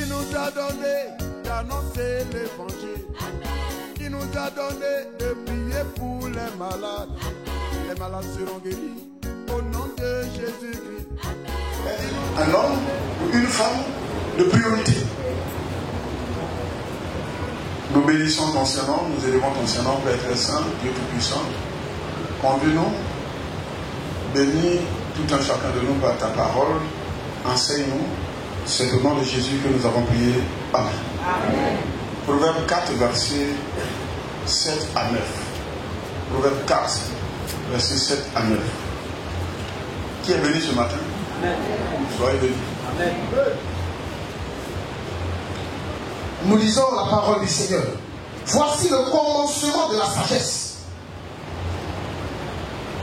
Il nous a donné d'annoncer l'évangile. Il nous a donné de prier pour les malades. Les malades seront guéris au nom de Jésus-Christ. Un homme ou une femme de priorité. Nous bénissons ton Saint-Nom, nous élevons ton Saint-Nom, Père très saint, Dieu tout-puissant. Conduis-nous, bénis tout un chacun de nous par ta parole, enseigne-nous. C'est au nom de Jésus que nous avons prié. Amen. Amen. Proverbe 4, versets 7 à 9. Proverbe 4, versets 7 à 9. Qui est venu ce matin? Amen. Soyez bénis. Amen. Nous lisons la parole du Seigneur. Voici le commencement de la sagesse.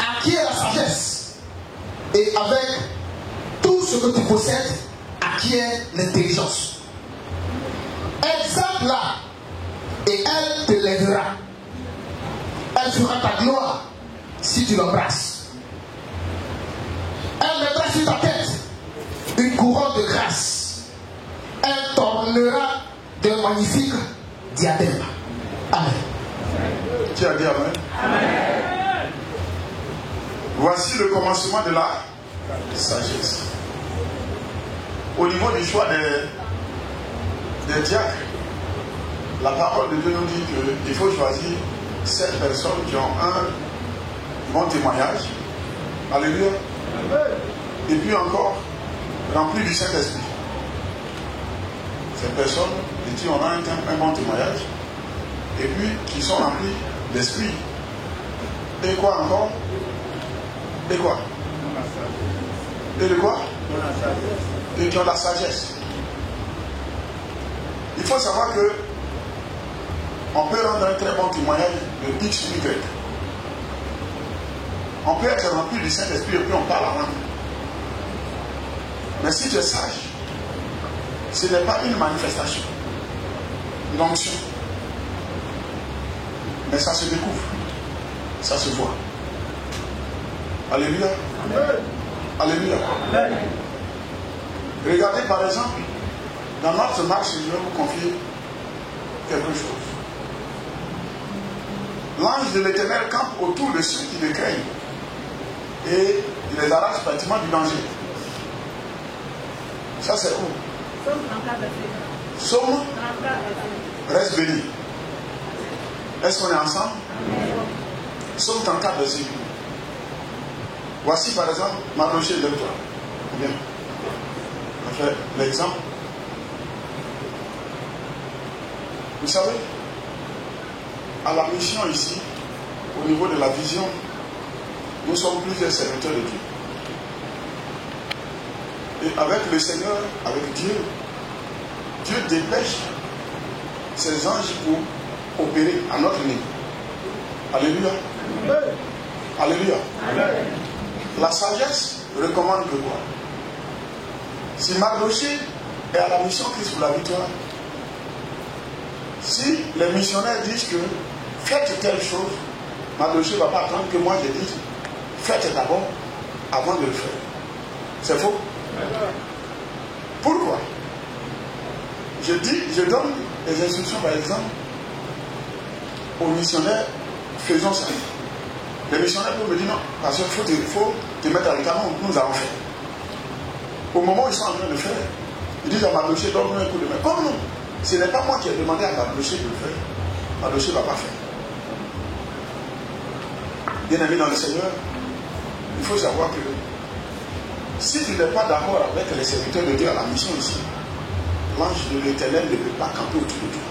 Acquiert la sagesse. Et avec tout ce que tu possèdes, acquiert l'intelligence. Exalte-la et elle te lèvera. Elle fera ta gloire si tu l'embrasses. Elle mettra sur ta tête une couronne de grâce. Elle t'ornera d'un magnifique diadème. Amen. Qui a dit Amen? Amen. Voici le commencement de la sagesse. Au niveau du choix des diacres, la parole de Dieu nous dit qu'il faut choisir 7 personnes qui ont un bon témoignage. Alléluia. Et puis encore, remplis du Saint-Esprit. Ces personnes qui ont un bon témoignage et puis qui sont remplis d'esprit. Et quoi encore? Et quoi? Et de quoi? Et qui ont la sagesse. Il faut savoir que on peut rendre un très bon témoignage de X ou Y. On peut être rempli du Saint-Esprit et puis on parle en langue. Mais si tu es sage, ce n'est pas une manifestation, une onction. Mais ça se découvre, ça se voit. Alléluia. Amen. Alléluia. Amen. Regardez par exemple, dans notre marche, je vais vous confier quelque chose. L'ange de l'Éternel campe autour de ceux qui le craignent et il les arrache pratiquement du danger. Ça c'est où? Somme 34. Reste béni. Est-ce qu'on est ensemble? Somme 34, verset 8. Voici par exemple, Mardochée, lève-toi. Bien. On fait l'exemple. Vous savez, à la mission ici, au niveau de la vision, nous sommes plusieurs serviteurs de Dieu. Et avec le Seigneur, avec Dieu, Dieu dépêche ses anges pour opérer à notre niveau. Alléluia. Amen. Alléluia. Amen. La sagesse recommande que quoi? Si Mardochée est à la mission Christ pour la victoire, si les missionnaires disent que faites telle chose, Mardochée ne va pas attendre que moi je dise faites d'abord avant de le faire. C'est faux? Pourquoi? Je donne des instructions par exemple aux missionnaires, faisons ça. Les missionnaires peuvent me dire non, parce qu'il faut te mettre à l'écart, nous allons faire. Au moment où ils sont en train de faire, ils disent à Mardochée, donne-nous un coup de main. Comme non, ce n'est pas moi qui ai demandé à Mardochée de le faire. Mardochée ne va pas faire. Bien aimé dans le Seigneur, il faut savoir que si tu n'es pas d'accord avec les serviteurs de Dieu à la mission ici, l'ange de l'Éternel ne peut pas camper autour de toi.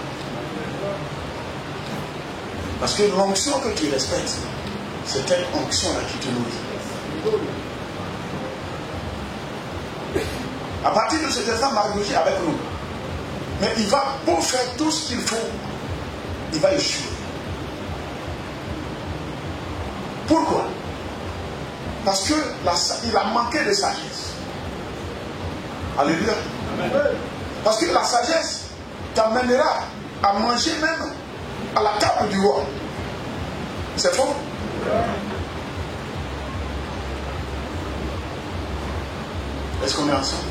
Parce que l'onction que tu respectes, c'est telle onction-là qui te nourrit. À partir de cet instant, Mardochée avec nous. Mais il va beau faire tout ce qu'il faut, il va échouer. Pourquoi? Parce qu'il a manqué de sagesse. Alléluia. Amen. Parce que la sagesse t'amènera à manger même à la table du roi. C'est faux? Est-ce qu'on est ensemble?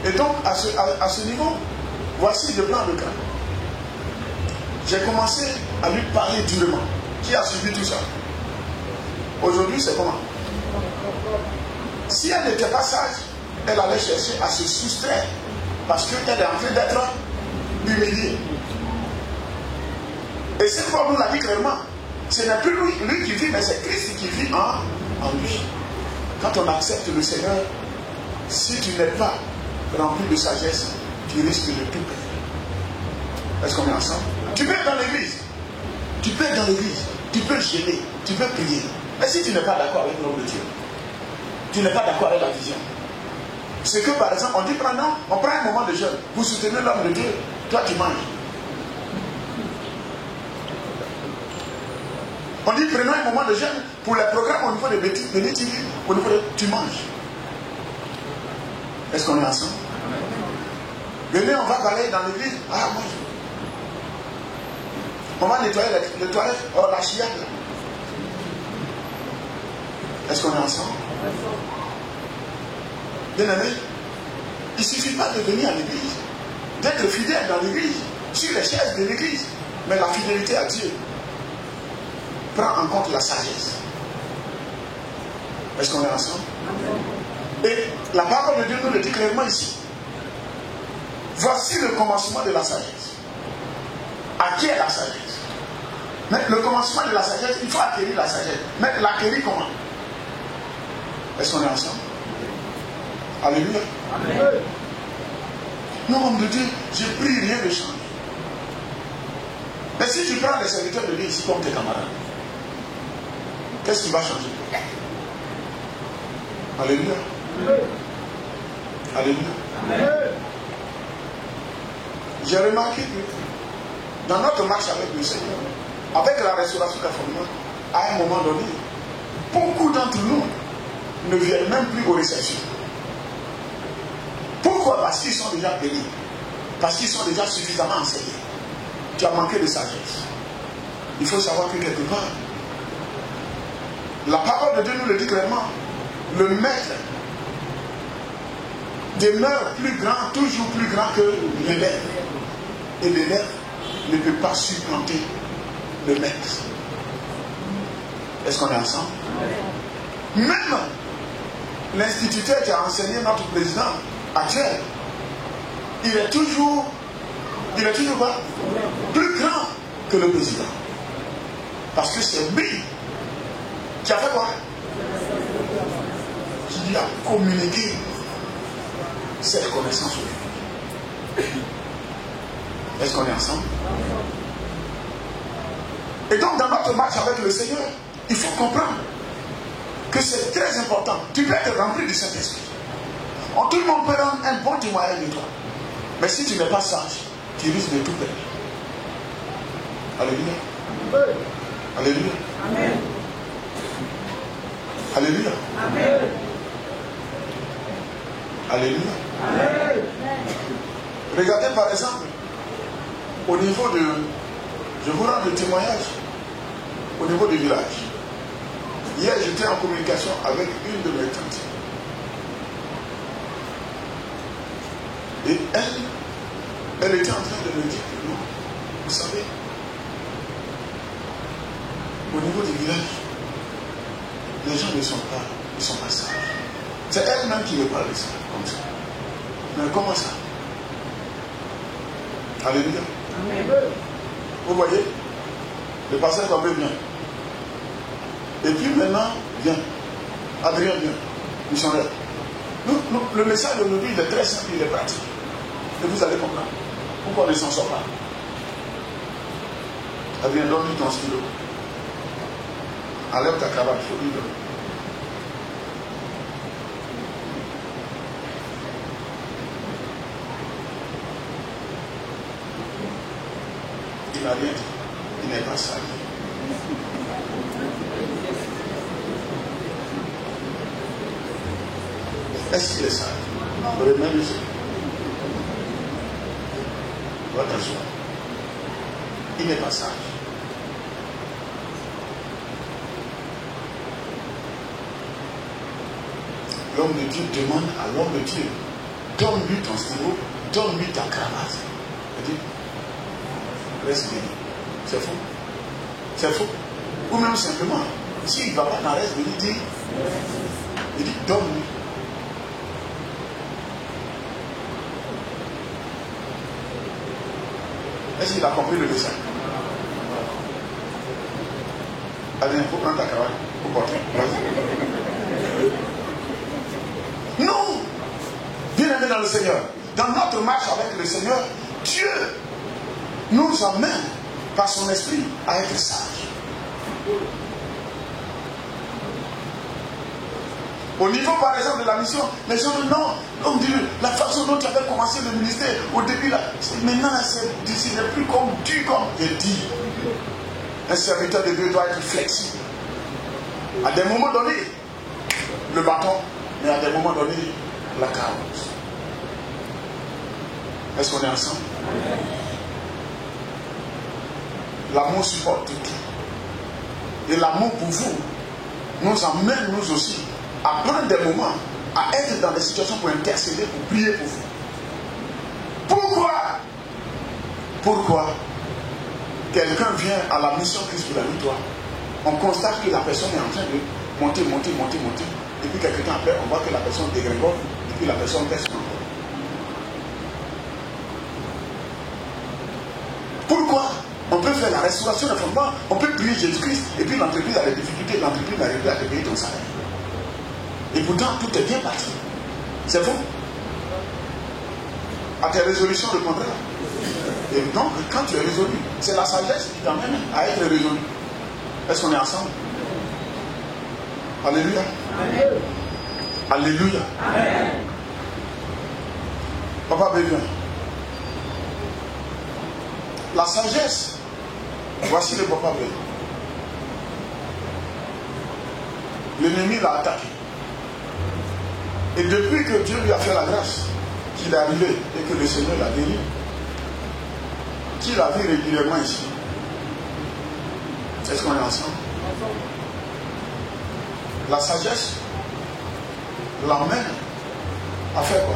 Et donc, à ce niveau, voici le plan de cas. J'ai commencé à lui parler durement. Qui a suivi tout ça? Aujourd'hui, c'est comment? Si elle n'était pas sage, elle allait chercher à se soustraire parce qu'elle est en train d'être humiliée. Et cette fois, nous l'a dit clairement, ce n'est plus lui qui vit, mais c'est Christ qui vit en lui. Quand on accepte le Seigneur, si tu n'es pas rempli de sagesse, tu risques de tout perdre. Est-ce qu'on est ensemble? Tu peux être dans l'église, tu peux être dans l'église, tu peux gêner, tu peux prier. Mais si tu n'es pas d'accord avec l'homme de Dieu, tu n'es pas d'accord avec la vision. C'est que par exemple, on dit pendant, on prend un moment de jeûne, vous soutenez l'homme de Dieu, toi tu manges. On dit prenons un moment de jeûne pour les programmes au niveau de l'ETV, au niveau de tu manges. Est-ce qu'on est ensemble? Venez, on va balayer dans l'église. Ah, moi on va nettoyer les toilettes. Oh, la chiade là. Est-ce qu'on est ensemble? Bien aimé, il ne suffit pas de venir à l'église, d'être fidèle dans l'église, sur les chaises de l'église, mais la fidélité à Dieu prend en compte la sagesse. Est-ce qu'on est ensemble? Et la parole de Dieu nous le dit clairement ici. Voici le commencement de la sagesse. À qui est la sagesse? Mais le commencement de la sagesse, il faut acquérir la sagesse. Mais l'acquérir comment? Est-ce qu'on est ensemble? Alléluia. Amen. Non, homme de Dieu, je prie, rien ne change. Mais si tu prends les serviteurs de Dieu ici comme tes camarades, qu'est-ce qui va changer? Alléluia. Amen. Alléluia. Amen. J'ai remarqué que dans notre marche avec le Seigneur, avec la restauration caféine, à un moment donné, beaucoup d'entre nous ne viennent même plus aux réceptions. Pourquoi? Parce qu'ils sont déjà bénis. Parce qu'ils sont déjà suffisamment enseignés. Tu as manqué de sagesse. Il faut savoir que quelque part, la parole de Dieu nous le dit clairement, le maître demeure plus grand, toujours plus grand que l'élève. Et l'élève ne peut pas supplanter le maître. Est-ce qu'on est ensemble? Même l'instituteur qui a enseigné notre président actuel, il est toujours quoi? Plus grand que le président. Parce que c'est lui qui a fait quoi? Qui a communiqué cette connaissance au lui. Est-ce qu'on est ensemble? Et donc dans notre marche avec le Seigneur, il faut comprendre que c'est très important. Tu peux être rempli du Saint-Esprit. Tout le monde peut rendre un bon témoignage de toi. Mais si tu n'es pas sage, tu risques de tout perdre. Alléluia. Alléluia. Amen. Alléluia. Amen. Alléluia. Amen. Regardez par exemple, au niveau de... Je vous rends le témoignage au niveau du village. Hier, j'étais en communication avec une de mes tantes. Et elle était en train de me dire que non, vous savez, au niveau du village, les gens ne sont pas sages. C'est elle-même qui me parle de ça, comme ça. Mais comment ça? Alléluia. Amen. Vous voyez, le pasteur Kwame vient. Et puis maintenant, vient. Adrien vient. Missionnaire. Le message d'aujourd'hui, il est très simple, il est pratique. Et vous allez comprendre. Pourquoi on ne s'en sort pas? Adrien, donne-lui ton stylo. Enlève ta cravate, il faut lui donner. Il n'a rien dit. Il n'est pas sage. Est-ce qu'il est sage? Remets les yeux. Va t'asseoir. Il n'est pas sage. L'homme de Dieu demande à l'homme de Dieu donne-lui ton stylo, donne-lui ta cravate. Il dit, reste béni. C'est faux. C'est faux. Ou même simplement, s'il ne va pas dans reste béni, il dit, donne-lui. Est-ce qu'il a compris le dessin? Allez, il faut prendre ta cravate pour porter. Non! Bien-aimé dans le Seigneur, dans notre marche avec le Seigneur, Dieu nous amène par son esprit à être sages. Au niveau par exemple de la mission, les gens disent non, on dit la façon dont tu avais commencé le ministère au début là, maintenant ce n'est plus comme dur comme je dis. Un serviteur de Dieu doit être flexible. À des moments donnés, le bâton, mais à des moments donnés, la carotte. Est-ce qu'on est ensemble? L'amour supporte tout. Et l'amour pour vous nous amène nous aussi à prendre des moments, à être dans des situations pour intercéder, pour prier pour vous. Pourquoi quelqu'un vient à la mission Christ pour la victoire, on constate que la personne est en train de monter, et puis quelques temps après, on voit que la personne dégringole, et puis la personne baisse encore. Pourquoi on peut faire la restauration de fondement, on peut prier Jésus-Christ, et puis l'entreprise a des difficultés, l'entreprise n'arrive pas à te payer ton salaire. Et pourtant, tout est bien parti. C'est faux. À tes résolutions, le contraire. Et donc, quand tu es résolu, c'est la sagesse qui t'amène à être résolu. Est-ce qu'on est ensemble? Alléluia. Amen. Alléluia. Amen. Papa béni. La sagesse, voici le papa béni. L'ennemi l'a attaqué. Et depuis que Dieu lui a fait la grâce, qu'il est arrivé et que le Seigneur l'a guéri, qui l'a vu régulièrement ici? Est-ce qu'on est ensemble? La sagesse l'emmène à faire quoi?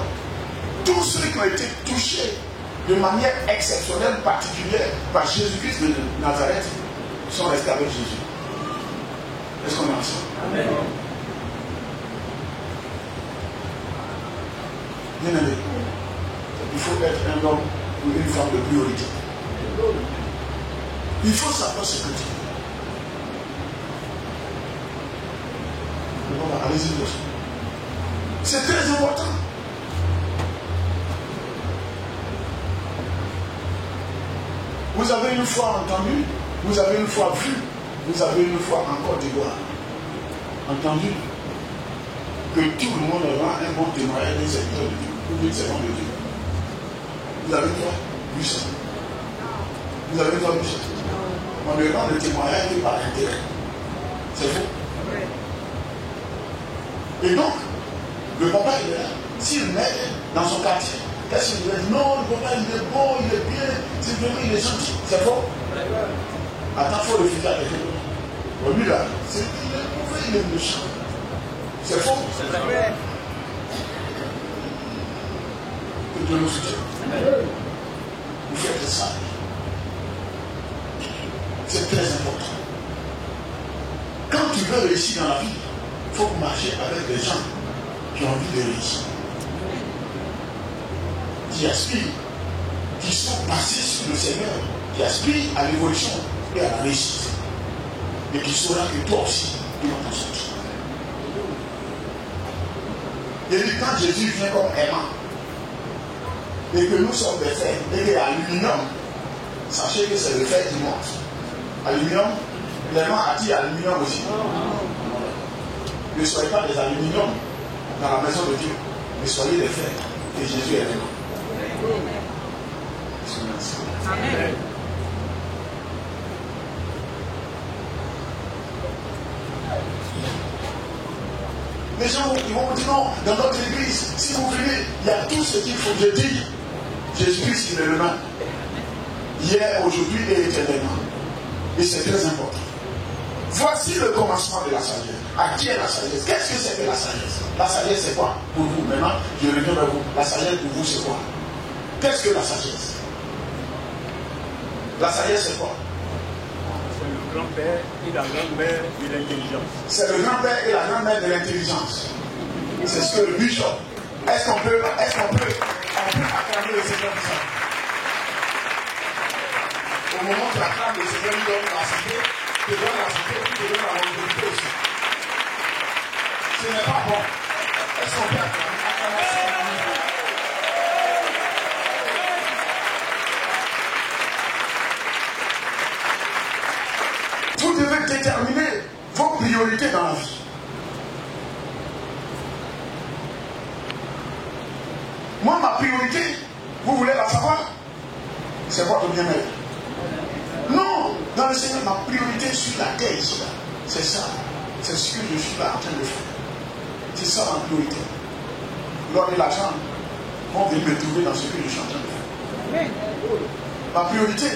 Tous ceux qui ont été touchés de manière exceptionnelle, particulière par Jésus-Christ de Nazareth sont restés avec Jésus. Est-ce qu'on est ensemble? Amen. Bien aimé, il faut être un homme ou une femme de priorité. Il faut savoir ce que tu veux. Allez-y, c'est très important. Vous avez une fois entendu, vous avez une fois vu, vous avez une fois en Côte d'Ivoire entendu que tout le monde aura un bon témoignage des serviteurs de Dieu, ou d'une servante de Dieu. Vous avez une fois vu ça? Vous avez une fois vu ça? On ne rend le témoignage que par intérêt. C'est faux. Et donc, le papa il est là. S'il m'aide dans son quartier, qu'est-ce qu'il dit? Non, le papa il est bon, il est bien, c'est vrai, il est gentil. C'est faux? Attends, il faut le refuser à quelqu'un d'autre. Lui là, il est mauvais, il est méchant. C'est faux? C'est vrai. Que Dieu nous soutienne. Vous faites ça. C'est très important. Quand tu veux réussir dans la vie, il faut marcher avec des gens qui ont envie de réussir, qui aspirent, qui sont passés sur le Seigneur, qui aspirent à l'évolution et à la réussite, et qui sauront que toi aussi, tu vas t'en sortir. Et puis quand Jésus vient comme aimant, et que nous sommes des fers, et que l'aluminium, sachez que c'est le fer qui monte. Aluminium, l'aimant attire aluminium aussi. Ne soyez pas des aluminiums dans la maison de Dieu, mais soyez des fers. Et Jésus est venu. Amen. Les gens ils vont dire non, dans notre église, si vous venez, il y a tout ce qu'il faut. Je dis, Jésus-Christ, il est le même. Hier, aujourd'hui et éternellement. Et c'est très important. Voici le commencement de la sagesse. À qui est la sagesse? Qu'est-ce que c'est que la sagesse? La sagesse, c'est quoi pour vous? Maintenant, je reviens vers vous. La sagesse pour vous, c'est quoi? Qu'est-ce que la sagesse? La sagesse, c'est quoi? C'est le grand-père et la grand-mère de l'intelligence. C'est le grand-père et la grand-mère de l'intelligence. C'est ce que le bishop. Est-ce qu'on peut acclamer le Seigneur du sang? Au moment où tu acclames le Seigneur, lui donne la santé, te donne la santé, puis te donne la longévité aussi. Ce n'est pas bon. Est-ce qu'on peut acclamer le Seigneur? Vous devez déterminer vos priorités dans la vie. Moi, ma priorité, vous voulez la savoir? C'est votre bien-être. Non, dans le Seigneur, ma priorité sur la terre ici, là, c'est ça. C'est ce que je suis là en train de faire. C'est ça ma priorité. L'or et l'argent vont venir me trouver dans ce que je suis en train de faire. Ma priorité,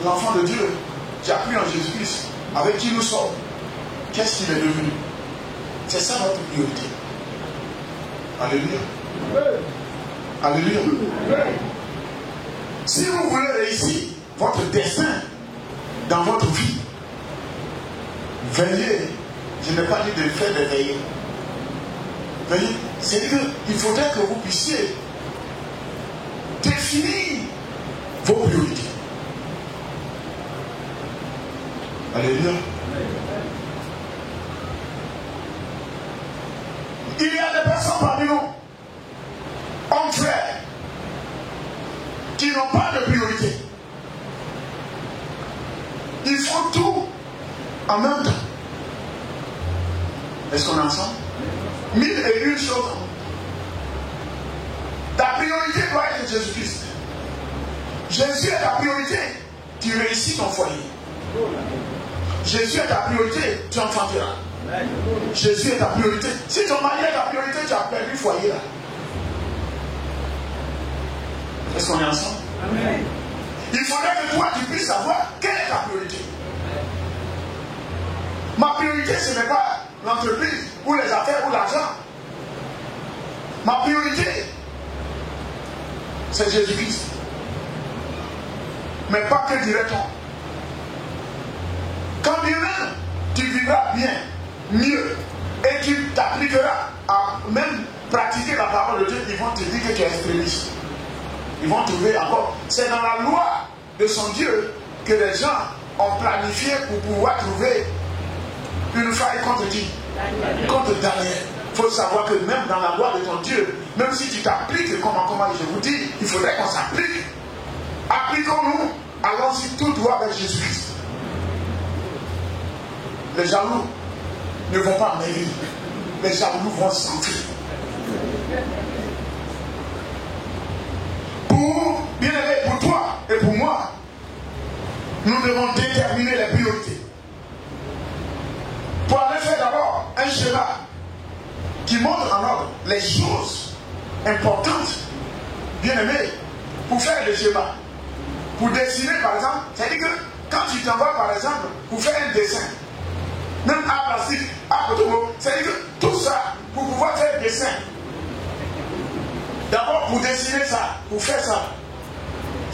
l'enfant de Dieu qui a cru en Jésus-Christ, avec qui nous sommes, qu'est-ce qu'il est devenu? C'est ça notre priorité. Alléluia. Alléluia. Si vous voulez réussir votre destin dans votre vie, veillez. Je n'ai pas dit de faire des veillées. Veillez. C'est qu'il faudrait que vous puissiez définir vos priorités. Alléluia. Il y a des personnes parmi nous, hommes frères, qui n'ont pas de priorité. Ils font tout en même temps. Est-ce qu'on est ensemble? 1001 choses. Ta priorité doit être Jésus-Christ. Jésus est ta priorité. Tu réussis ton foyer. Jésus est ta priorité. Tu enfanteras. Jésus est ta priorité. Si ton mari est ta priorité, tu as perdu le foyer là. Est-ce qu'on est ensemble? Amen. Il faudrait que toi tu puisses savoir quelle est ta priorité. Ma priorité, ce n'est pas l'entreprise ou les affaires ou l'argent. Ma priorité, c'est Jésus-Christ. Mais pas que dirait-on. Quand bien même tu vivras bien, mieux, et tu t'appliqueras à même pratiquer la parole de Dieu, ils vont te dire que tu es extrémiste. Ils vont trouver encore. C'est dans la loi de son Dieu que les gens ont planifié pour pouvoir trouver une faille contre qui? Contre Daniel. Il faut savoir que même dans la loi de ton Dieu, même si tu t'appliques, comment je vous dis, il faudrait qu'on s'applique. Appliquons-nous, allons-y tout droit avec Jésus-Christ. Les jaloux ne vont pas mairie. Les jaloux vont s'enfuir. Bien aimé, pour toi et pour moi, nous devons déterminer les priorités. Pour aller faire d'abord un schéma qui montre en ordre les choses importantes. Bien aimé, pour faire le schéma, pour dessiner par exemple, c'est-à-dire que quand tu t'en vas par exemple pour faire un dessin, même à plastique, à photo, c'est-à-dire que tout ça, pour pouvoir faire un dessin, d'abord pour dessiner ça, pour faire ça,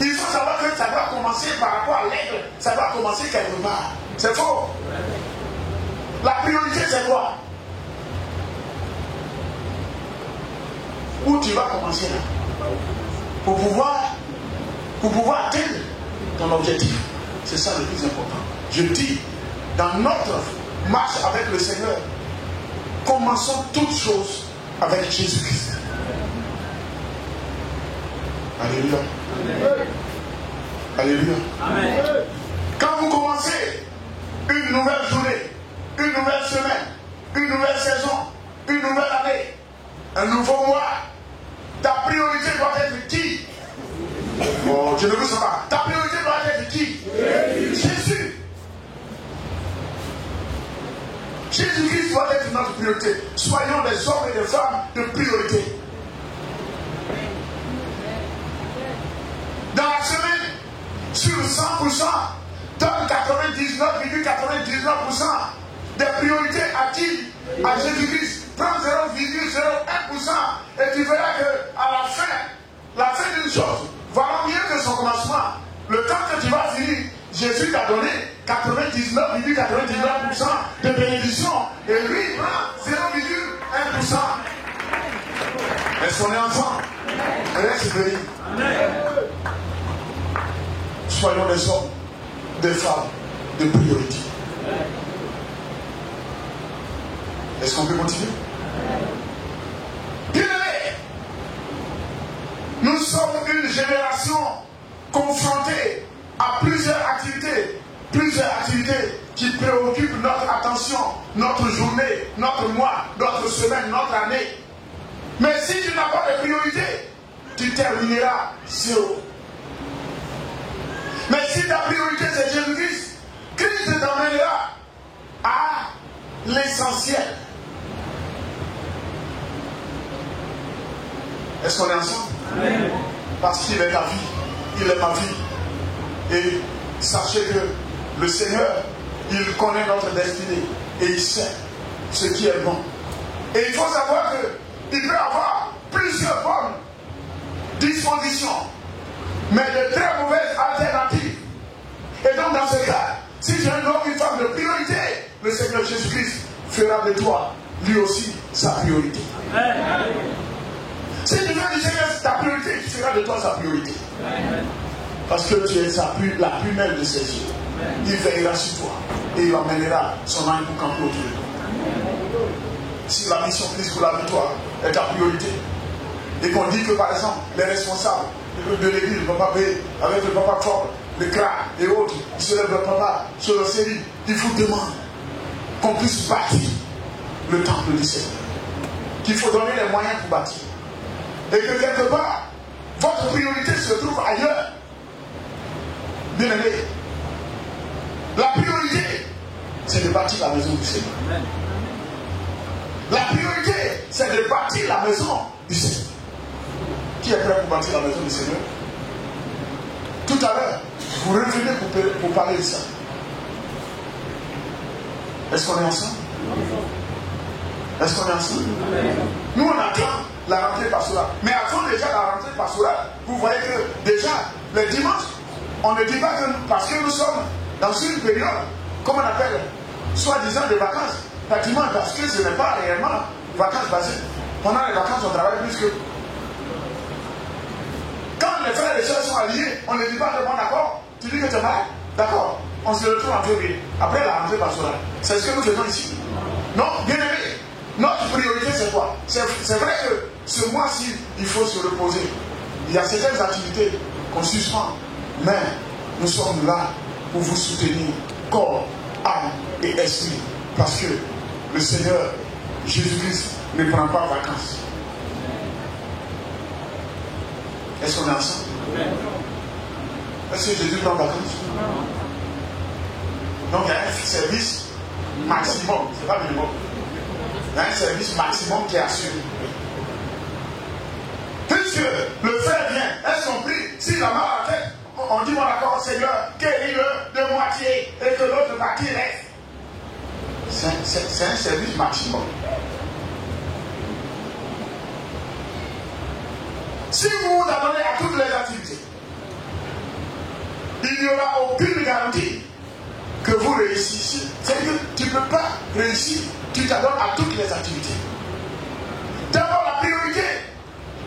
il faut savoir que ça doit commencer par rapport à l'aigle, ça doit commencer quelque part. C'est faux. La priorité c'est quoi? Où tu vas commencer là? Pour pouvoir atteindre ton objectif. C'est ça le plus important. Je dis, dans notre marche avec le Seigneur, commençons toutes choses avec Jésus-Christ. Alléluia. Alléluia. Amen. Quand vous commencez une nouvelle journée, une nouvelle semaine, une nouvelle saison, une nouvelle année, un nouveau mois, ta priorité doit être qui? Oh, je ne veux pas. Ta priorité doit être qui? Jésus. Jésus-Christ doit être notre priorité. Soyons des hommes et des femmes de priorité. Dans la semaine, sur 100 100%, donne 99,99% des priorités actives à Jésus-Christ. Prends 0,01% et tu verras qu'à la fin d'une chose, voilà mieux que son commencement. Le temps que tu vas finir, Jésus t'a donné 99,99% de bénédiction et lui prend 0,1%. Est-ce qu'on est ensemble? Reste béni. Soyons des hommes, des femmes de priorité. Est-ce qu'on peut continuer? Bien-aimés, nous sommes une génération confrontée à plusieurs activités qui préoccupent notre attention, notre journée, notre mois, notre semaine, notre année. Mais si tu n'as pas de priorité, tu termineras zéro. Mais si ta priorité c'est Jésus-Christ, Christ t'emmènera à l'essentiel. Est-ce qu'on est ensemble? Amen. Parce qu'il est ta vie, il est ma vie. Et sachez que le Seigneur, il connaît notre destinée et il sait ce qui est bon. Et il faut savoir qu'il peut avoir plusieurs bonnes dispositions, mais de très mauvaises alternatives. Et donc dans ce cas, si tu es un homme, une femme de priorité, le Seigneur Jésus-Christ fera de toi, lui aussi, sa priorité. Amen. Si tu veux du Seigneur ta priorité, il fera de toi sa priorité. Amen. Parce que tu es la plus belle de ses yeux. Amen. Il veillera sur toi et il emmènera son âme pour camper autour de toi. Si la mission Christ pour la victoire est ta priorité, et qu'on dit que par exemple les responsables de l'église ne vont pas payer avec le papa fort, le CRA et autres, ils se lèvent le papa sur le série, il vous demande qu'on puisse bâtir le temple du Seigneur, qu'il faut donner les moyens pour bâtir, et que quelque part votre priorité se trouve ailleurs. Bien aimé, la priorité c'est de bâtir la maison du Seigneur. La priorité c'est de bâtir la maison du Seigneur. Qui est prêt pour bâtir la maison du Seigneur? Tout à l'heure, vous revenez pour parler de ça. Est-ce qu'on est ensemble? Est-ce qu'on est ensemble? Nous, on attend la rentrée pastorale. Mais avant déjà la rentrée pastorale, vous voyez que déjà, les dimanches, on ne dit pas que parce que nous sommes dans une période, comme on appelle, soi-disant de vacances, pratiquement parce que ce n'est pas réellement vacances basées. Pendant les vacances, on travaille plus que... Quand les frères et les sœurs sont alliés, on ne dit pas de bon d'accord. Tu dis que tu es malade, d'accord. On se retrouve en février, après la rentrée pastorale. C'est ce que nous faisons ici. Non, bien aimé, notre priorité c'est quoi? C'est vrai que ce mois-ci, il faut se reposer. Il y a certaines activités qu'on suspend, mais nous sommes là pour vous soutenir, corps, âme et esprit. Parce que le Seigneur Jésus-Christ ne prend pas vacances. Est-ce qu'on est ensemble? Est-ce que Jésus prend vacances? Donc il y a un service maximum, c'est pas minimum. Il y a un service maximum qui est assuré. Puisque le frère vient, est-ce qu'on prie? S'il a mal à la tête, on dit mon accord, Seigneur, guéris-le de moitié et que l'autre partie reste. C'est un service maximum. Si vous vous abonnez à toutes les activités, il n'y aura aucune garantie que vous réussissiez. C'est-à-dire que tu ne peux pas réussir, tu t'adonnes à toutes les activités. D'abord, la priorité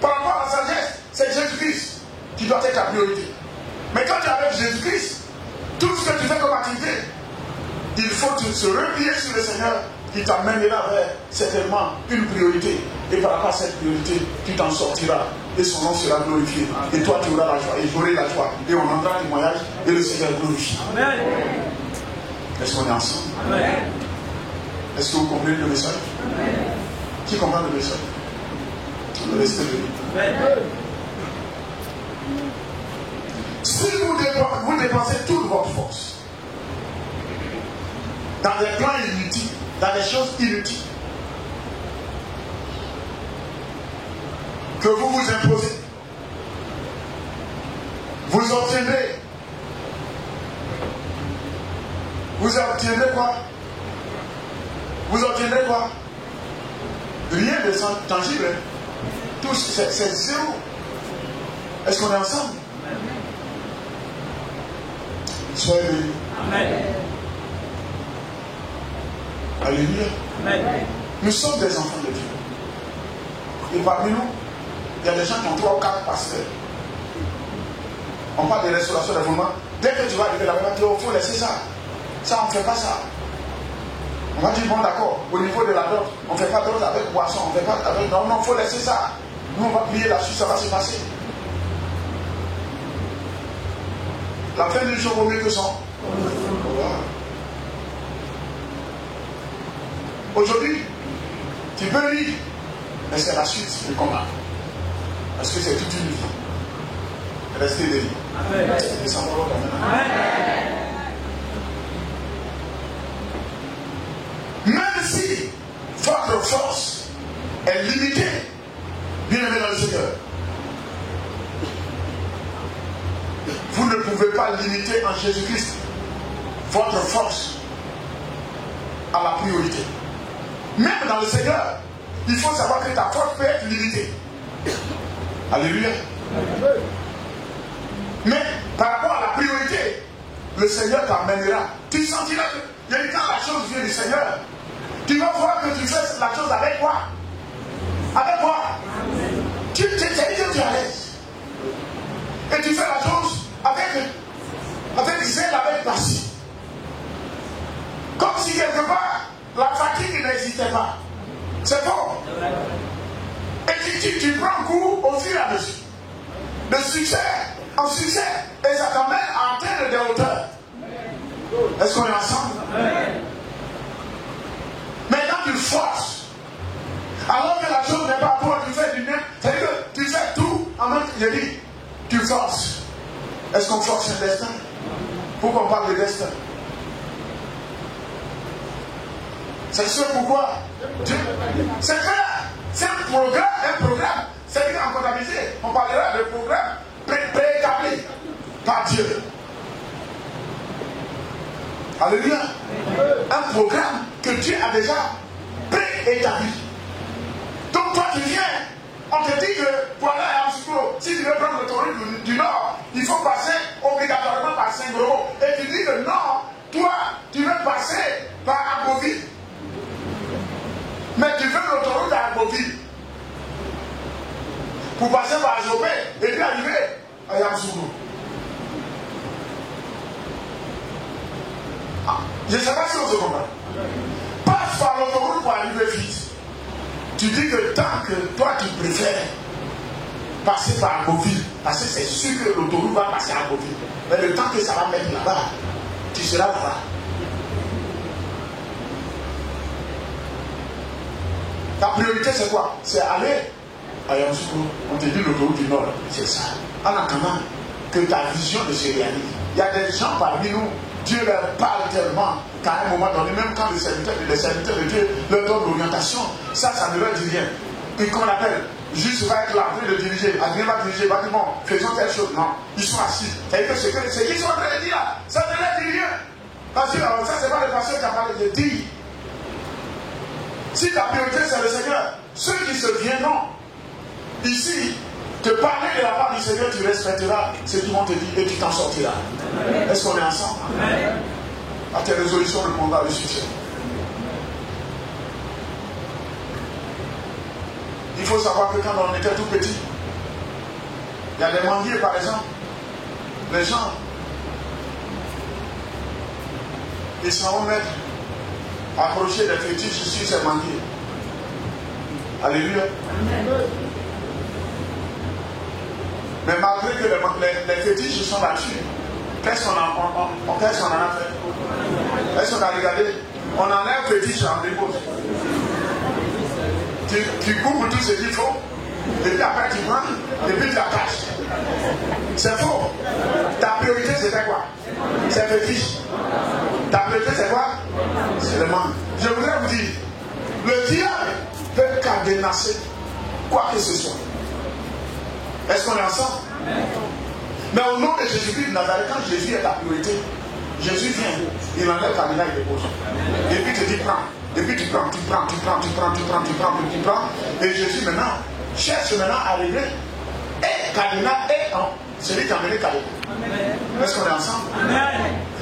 par rapport à la sagesse, c'est Jésus-Christ qui doit être ta priorité. Mais quand tu es avec Jésus-Christ, tout ce que tu fais comme activité, il faut se replier sur le Seigneur qui t'amènera vers certainement une priorité. Et par rapport à cette priorité, tu t'en sortiras et son nom sera glorifié. Et toi, tu auras la joie et j'aurai la joie. Et on entendra le témoignage et le Seigneur glorifie. Amen. Est-ce qu'on est ensemble? Amen. Est-ce que vous comprenez le message? Amen. Qui comprend le message? Restez venu. Si vous dépensez toute votre force dans des plans inutiles, dans des choses inutiles, que vous vous imposez, vous obtiendrez vous obtiendrez quoi? Vous obtiendrez quoi? Rien de tangible. Tout, c'est zéro. Est-ce qu'on est ensemble? Soyez bénis. Amen. Alléluia. Amen. Nous sommes des enfants de Dieu. Et parmi nous, il y a des gens qui ont 3 ou 4 pasteurs. On parle de restauration des fondements. Dès que tu vas arriver là-bas, il faut laisser ça. Ça, on ne fait pas ça. On va dire, bon d'accord, au niveau de la dot, on ne fait pas dot avec boisson, on ne fait pas avec... Non, il faut laisser ça. Nous, on va prier là-dessus, ça va se passer. La fin du jour vaut mieux que son. Aujourd'hui, tu peux lire, mais c'est la suite du combat. Parce que c'est toute une vie. Restez des lits. Même si votre force est limitée, bien aimé dans le Seigneur, vous ne pouvez pas limiter en Jésus-Christ votre force à la priorité. Même dans le Seigneur, il faut savoir que ta force peut être limitée. Alléluia. Mais par rapport à la priorité, le Seigneur t'amènera. Tu sentiras que quand la chose vient du Seigneur, tu vas voir que tu fais la chose avec quoi? Avec quoi? Tu es à l'aise. Et tu fais la chose avec zèle, avec passion. Comme si quelque part, la fatigue n'existait pas. C'est faux. Et tu prends goût au fur et à mesure. De succès en succès. Et ça t'amène à atteindre des hauteurs. Est-ce qu'on est ensemble? Mais quand tu forces, alors que la chose n'est pas pour tu fais du bien, c'est-à-dire que tu fais tout en même temps. Je dis, tu forces. Est-ce qu'on force un destin? Pourquoi on parle de destin? C'est ce pourquoi Dieu. C'est clair. C'est un programme. C'est-à-dire qu'en comptabilité, on parlera de programme préétabli par Dieu. Alléluia. Un programme que Dieu a déjà préétabli. Donc toi tu viens, on te dit que voilà, si tu veux prendre l'autoroute du Nord, il faut passer obligatoirement par Saint-Gros. Et tu dis que non, toi tu veux passer par Abbeville. Mais tu veux l'autoroute à Abbeville pour passer par Azopé et puis arriver à Yamoussoukro. Je ne sais pas si on se comprend. Passe par l'autoroute pour arriver vite. Tu dis que tant que toi tu préfères passer par Abbeville, parce que c'est sûr que l'autoroute va passer à Abbeville, mais le temps que ça va mettre là-bas, tu seras là-bas. Ta priorité c'est quoi? C'est aller à Yamoussoukro. On te dit l'autoroute du Nord, c'est ça. En attendant que ta vision ne se réalise. Il y a des gens parmi nous, Dieu leur parle tellement qu'à un moment donné, même quand les serviteurs de Dieu leur donnent l'orientation, ça ne leur dit rien. Et qu'on appelle, juste va être là en train de diriger, Adrien va diriger, va dire bon, faisons telle chose. Non, ils sont assis. Et que ce qu'ils sont en train de dire là, ça ne leur dit rien. Parce que ça, c'est pas le pasteur qui a parlé de dire. Si ta priorité c'est le Seigneur, ceux qui se viendront ici te parler de la part du Seigneur, tu respecteras ce qu'ils vont te dire et tu t'en sortiras. Est-ce qu'on est ensemble? À tes résolutions répondra le succès. Il faut savoir que quand on était tout petit, il y a des manguiers par exemple, les gens, ils s'en vont mettre accrocher des fétiches sur ces manguiers. Alléluia. Mais malgré que les fétiches sont là-dessus, qu'est-ce qu'on en a fait? Est-ce qu'on a regardé? On enlève fétiche en dépose. Tu coupes tout ce qu'il faut, et puis après tu prends, et puis tu attaches. C'est faux. Ta priorité c'était quoi? C'est fétiche. Ta priorité c'est quoi? C'est le manque. Je voudrais vous dire, le diable peut cadenasser quoi que ce soit. Est-ce qu'on est ensemble? Mais au nom de Jésus-Christ de Nazareth, quand Jésus est ta priorité, Jésus vient, il enlève cadenas, il dépose. Et puis il te dit prends. Et puis tu prends. Et Jésus maintenant cherche maintenant à régler et cadenas et celui qui a amené cadenas. Est-ce qu'on est ensemble?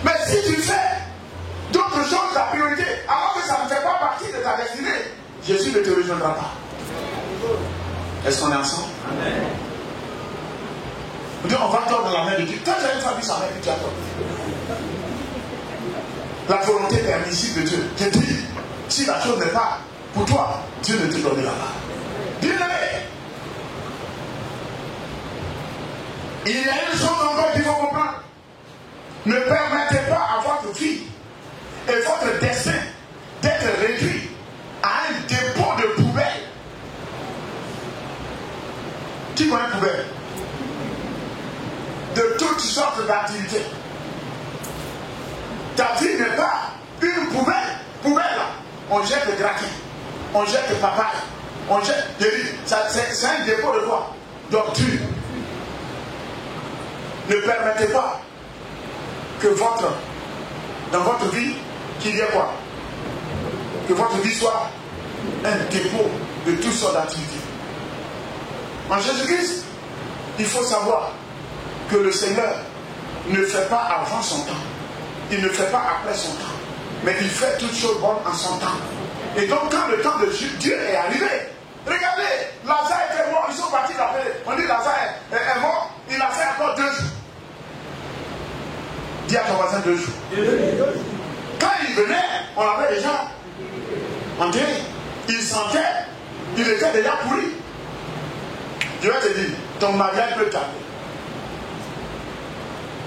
Mais si tu fais d'autres choses ta priorité, alors que ça ne fait pas partie de ta destinée, Jésus ne te rejoindra pas. Est-ce qu'on est ensemble? On va tordre la main de Dieu. Quand tu as une famille, sa main, tu as tort. La volonté permissive de Dieu. Je dis, si la chose n'est pas pour toi, Dieu ne te donnera pas. Bien-aimé, il y a une chose encore qu'il faut comprendre. Ne permettez pas à votre vie et votre destin d'être réduit à un dépôt de poubelle. Qui connaît poubelle? De toutes sortes d'activités. Ta vie n'est pas une poubelle. Poubelle, on jette le gratin, on jette le papaye, on jette. C'est un dépôt de quoi? D'ordure. Ne permettez pas que dans votre vie, qu'il y ait quoi? Que votre vie soit un dépôt de toutes sortes d'activités. En Jésus-Christ, il faut savoir que le Seigneur ne fait pas avant son temps. Il ne fait pas après son temps. Mais il fait toutes choses bonnes en son temps. Et donc quand le temps de Dieu est arrivé, regardez, Lazare était mort, ils sont partis l'appeler. On dit Lazare est mort, il a fait encore 2 jours. Dis à ton voisin 2 jours. Quand il venait, on l'avait déjà enterré. Il sentait, il était déjà pourri. Je vais te dire, ton mariage peut tarder.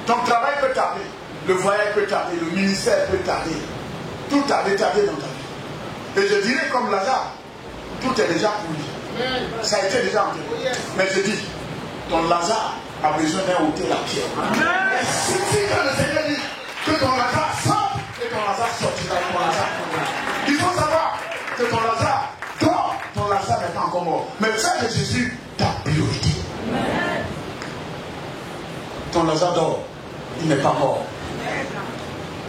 Ton travail peut tarder. Le voyage peut tarder. Le ministère peut tarder. Tout a retardé dans ta vie. Et je dirais comme Lazare, tout est déjà pourri. Ça a été déjà enterré. Mais je dis, ton Lazare a besoin d'un ôter la pierre. Il suffit que le Seigneur dit que ton Lazare sort et ton Lazare sortira. Il faut savoir que ton Lazare dort, ton Lazare n'est pas encore mort. Mais fais de Jésus ta priorité. Ton Lazare dort, il n'est pas mort.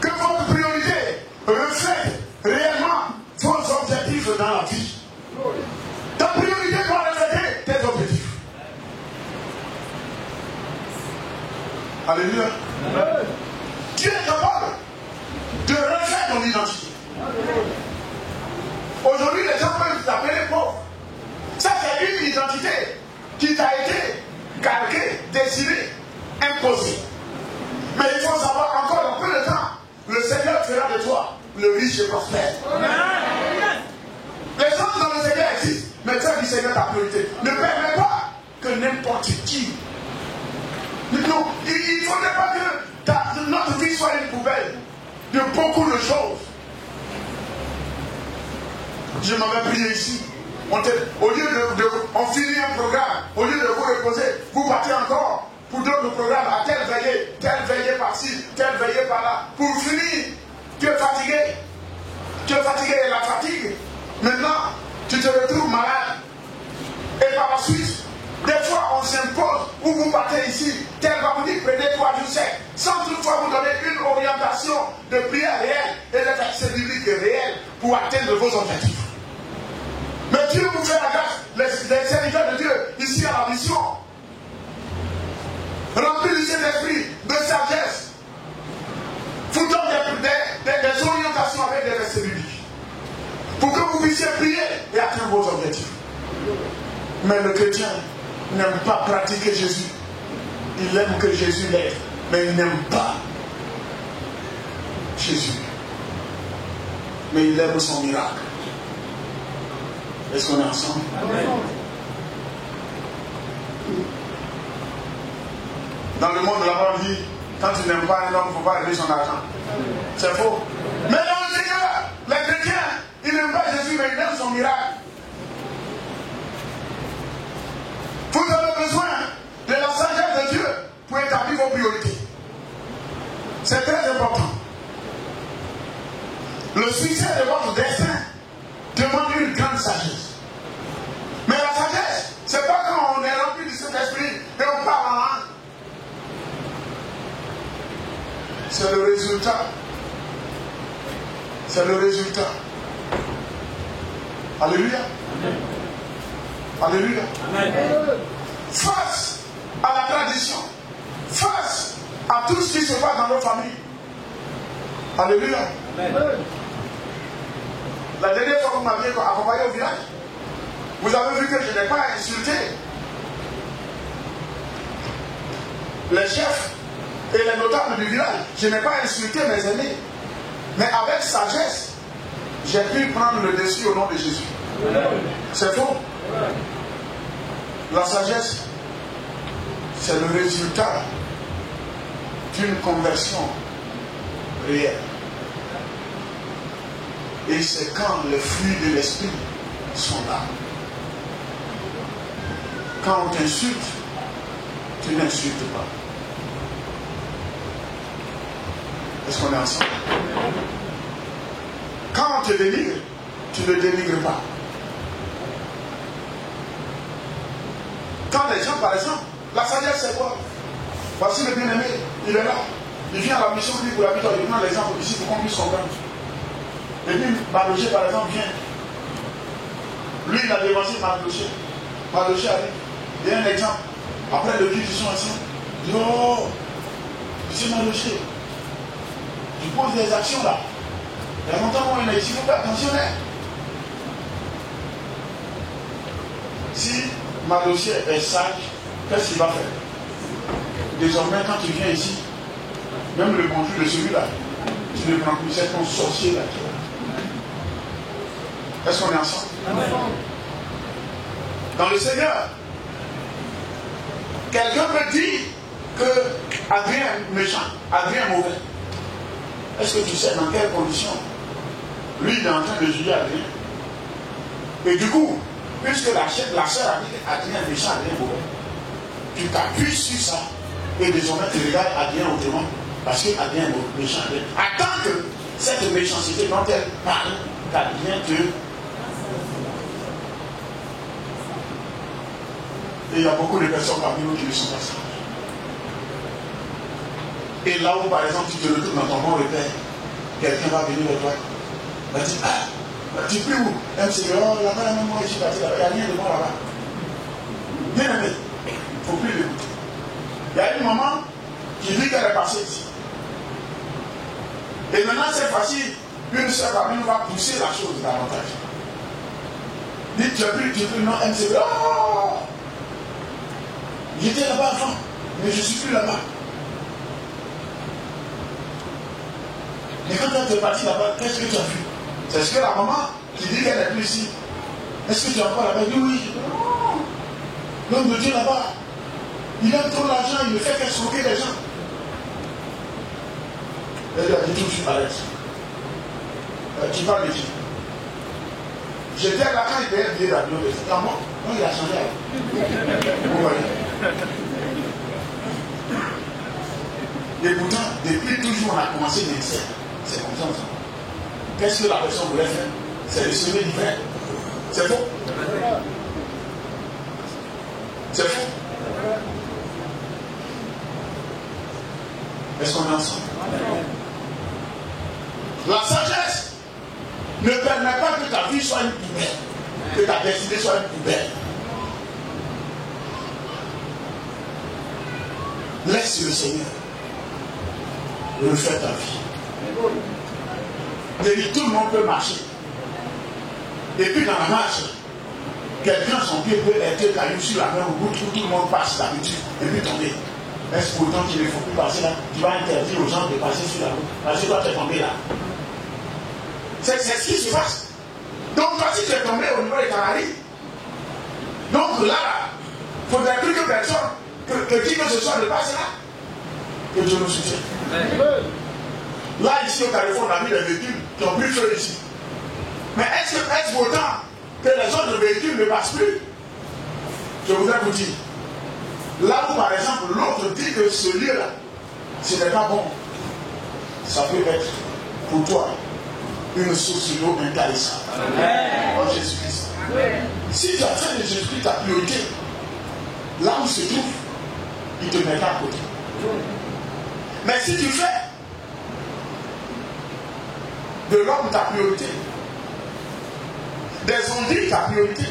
Que votre priorité reflète réellement vos objectifs dans la vie. Ta priorité doit refléter tes objectifs. Alléluia. Dieu est capable de refaire ton identité. Aujourd'hui, les gens peuvent t'appeler pauvre. Ça, c'est une identité qui t'a été calquée, dessinée, imposée. Mais il faut savoir encore un peu de temps, le Seigneur fera de toi le riche et prospère. Les gens dans le Seigneur existent, mais fais du Seigneur ta priorité. Ne permets pas que n'importe qui. Non, il ne faudrait pas que notre vie soit une poubelle de beaucoup de choses. Je m'avais prié ici. Au lieu on finit un programme, au lieu de vous reposer, vous partez encore pour d'autres programmes, à telle veillée par-ci, telle veillée par-là. Pour finir, tu es fatigué. Tu es fatigué et la fatigue. Maintenant, tu te retrouves malade. Et par la suite, des fois, on s'impose, ou vous partez ici, tel va vous dire, prenez 3 jours secs, sans toutefois vous donner une orientation de prière réelle et de verset biblique réel pour atteindre vos objectifs. Mais Dieu vous fait la grâce, les serviteurs de Dieu, ici à la mission, remplis du Saint-Esprit, de sagesse, vous donne des orientations avec des versets bibliques, pour que vous puissiez prier et atteindre vos objectifs. Mais le chrétien n'aime pas pratiquer Jésus. Il aime que Jésus l'aide, mais il n'aime pas Jésus. Mais il aime son miracle. Est-ce qu'on est ensemble? Amen. Dans le monde de la parole dit, quand tu n'aimes pas un homme, il ne faut pas aimer son argent. C'est faux. Mais dans le Seigneur, les chrétiens, ils n'aiment pas Jésus, mais ils aiment son miracle. Vous avez besoin de la sagesse de Dieu pour établir vos priorités. C'est très important. Le succès de votre destin demande une grande sagesse. Mais la sagesse, c'est pas quand on est rempli du Saint-Esprit et on parle en langue. C'est le résultat. C'est le résultat. Alléluia. Alléluia. Face à la tradition, face à tout ce qui se passe dans nos familles. Alléluia. La dernière fois que vous m'aviez accompagné au village, vous avez vu que je n'ai pas insulté les chefs et les notables du village. Je n'ai pas insulté mes aînés. Mais avec sagesse, j'ai pu prendre le dessus au nom de Jésus. C'est faux. La sagesse, c'est le résultat d'une conversion réelle. Et c'est quand les fruits de l'esprit sont là. Quand on t'insulte, tu n'insultes pas. Est-ce qu'on est ensemble? Quand on te dénigre, tu ne dénigres pas. Quand les gens, par exemple, la sagesse c'est quoi? Voici le bien-aimé, il est là. Il vient à la mission pour l'habitant, il prend l'exemple ici pour qu'on puisse comprendre. Et puis Mardoché, par exemple, vient. Lui, il a dévancé Mardoché. Mardoché a dit, il y a un exemple. Après le culte, ils sont assis. Il dit, oh, monsieur Mardoché, tu poses des actions là. Il y a longtemps qu'on est ici, il faut faire attention. Si Mardoché est sage, qu'est-ce qu'il va faire? Désormais, quand tu viens ici, même le bonjour de celui-là, tu ne prends plus, c'est ton sorcier là. Est-ce qu'on est ensemble? Dans le Seigneur, quelqu'un peut dire que Adrien est méchant, Adrien est mauvais. Est-ce que tu sais dans quelles conditions lui il est en train de juger Adrien? Et du coup, puisque la sœur a dit qu'Adrien est méchant, Adrien est mauvais, tu t'appuies sur ça et désormais tu regardes Adrien autrement parce qu'Adrien est méchant. Attends que cette méchanceté dont elle parle, qu'Adrien te... Et il y a beaucoup de personnes parmi nous qui ne sont pas sages. Et là où, par exemple, tu te retrouves dans ton bon repère, quelqu'un va venir vers toi, va dire, ah, tu pries où? Elle me dit, oh, là-bas, même moi, je suis parti là-bas, il n'y a rien de moi là-bas. Bien aimé, il ne faut plus l'écouter. Il y a une maman qui dit qu'elle est passée ici. Et maintenant, cette fois-ci, une seule famille va pousser la chose davantage. Dit, tu pries, non, elle me dit, oh! J'étais là-bas avant, mais je ne suis plus là-bas. Mais quand tu es parti là-bas, qu'est-ce que tu as vu? C'est ce que la maman qui dit qu'elle n'est plus ici. Est-ce que tu es encore là-bas? Il dit oui. L'homme de Dieu là-bas, il aime trop l'argent, il ne fait qu'escroquer les gens. Elle lui a dit tout de suite à l'aise. Tu parles de qui? J'étais là quand il payait le billet d'avion. C'est à moi. Non, il a changé. Vous voyez? Et pourtant, depuis toujours, on a commencé l'essai. C'est comme ça. Qu'est-ce que la personne voulait faire? C'est de semer l'hiver. C'est faux? C'est faux? Est-ce qu'on est ensemble? La sagesse ne permet pas que ta vie soit une poubelle, que ta destinée soit une poubelle. Laisse le Seigneur refaire ta vie. Et tout le monde peut marcher. Et puis dans la marche, quelqu'un, son pied peut être caillou sur la main au bout où tout le monde passe d'habitude et puis tomber. Est-ce pourtant qu'il ne faut plus passer là? Tu vas interdire aux gens de passer sur la route parce que toi tu es tombé là. C'est ce qui se passe. Donc toi si tu es tombé au niveau des Canaries, donc là, il faudrait plus que personne, que qui que ce soit ne passe là. Que Dieu nous soutienne. Là, ici au Californie, on a vu des véhicules qui ont pris feu ici. Mais est-ce autant que les autres véhicules ne passent plus? Je voudrais vous dire, là où par exemple l'autre dit que ce lieu-là, ce n'est pas bon, ça peut être pour toi une source d'eau intarissable. En Jésus-Christ. Si tu as fait de Jésus-Christ ta priorité, là où se trouve, il te mettra à côté. Mais si tu fais de l'homme ta priorité, des ondits ta priorité,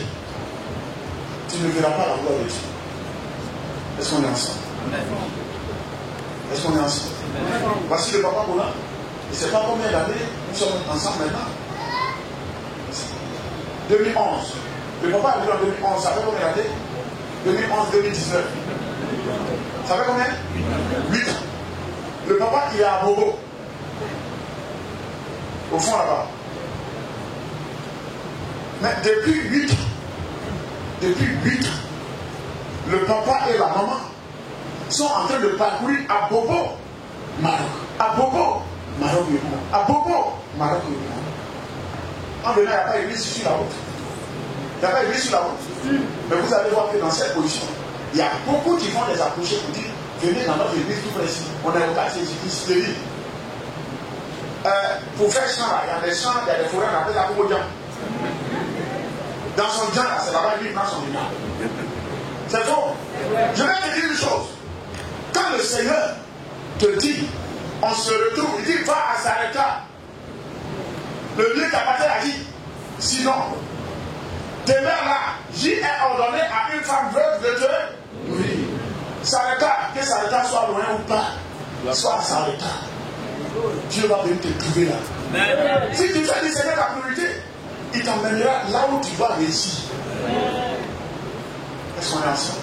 tu ne verras pas la gloire de Dieu. Est-ce qu'on est ensemble? Est-ce qu'on est ensemble? Voici le papa Bola. Il ne sait pas combien d'années nous sommes ensemble maintenant. 2011. Le papa a vu en 2011, ça fait combien d'années? 2011-2019. Ça fait combien? 8 ans. Le papa, il est à Bobo. Au fond là-bas. Mais depuis 8 ans, le papa et la maman sont en train de parcourir à Bobo, Maroc. À Bobo, Maroc. À Bobo, Maroc. En venant, il n'y a pas église sur la route. Il n'y a pas église sur la route. Mais vous allez voir que dans cette position, il y a beaucoup qui vont les approcher pour dire venez dans notre église tout précis. On est au quartier d'église de l'île. Pour faire champ là, il y a des champs, il y a des forêts, on appelle la Bobo. Dans son djan là, c'est là-bas qu'il prend son djan. C'est faux. Je vais te dire une chose. Quand le Seigneur te dit, on se retrouve, il dit va à Sareka. Le lieu qu'appartient a dit, sinon, demeure là, j'y ai ordonné à une femme veuve de te nourrir. Sareka, que Sareka soit loin ou pas, soit à Sareka. Dieu va venir te trouver là. Si tu fais du Seigneur ta priorité, il t'emmènera là où tu vas réussir. Est-ce qu'on est ensemble?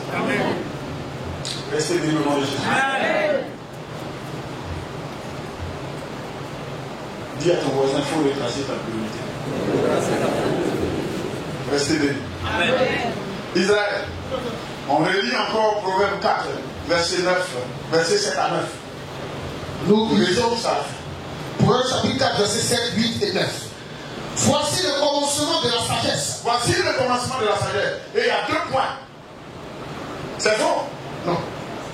Restez bénis au nom de Jésus. Dis à ton voisin, il faut retracer ta priorité. Restez bénis. Israël, on relit encore Proverbe 4, verset 9, verset 7 à 9. Nous lisons ça. Proverbe chapitre 4, verset 7, 8 et 9. Voici le commencement de la sagesse. Voici le commencement de la sagesse. Et il y a 2 points. C'est faux? Non.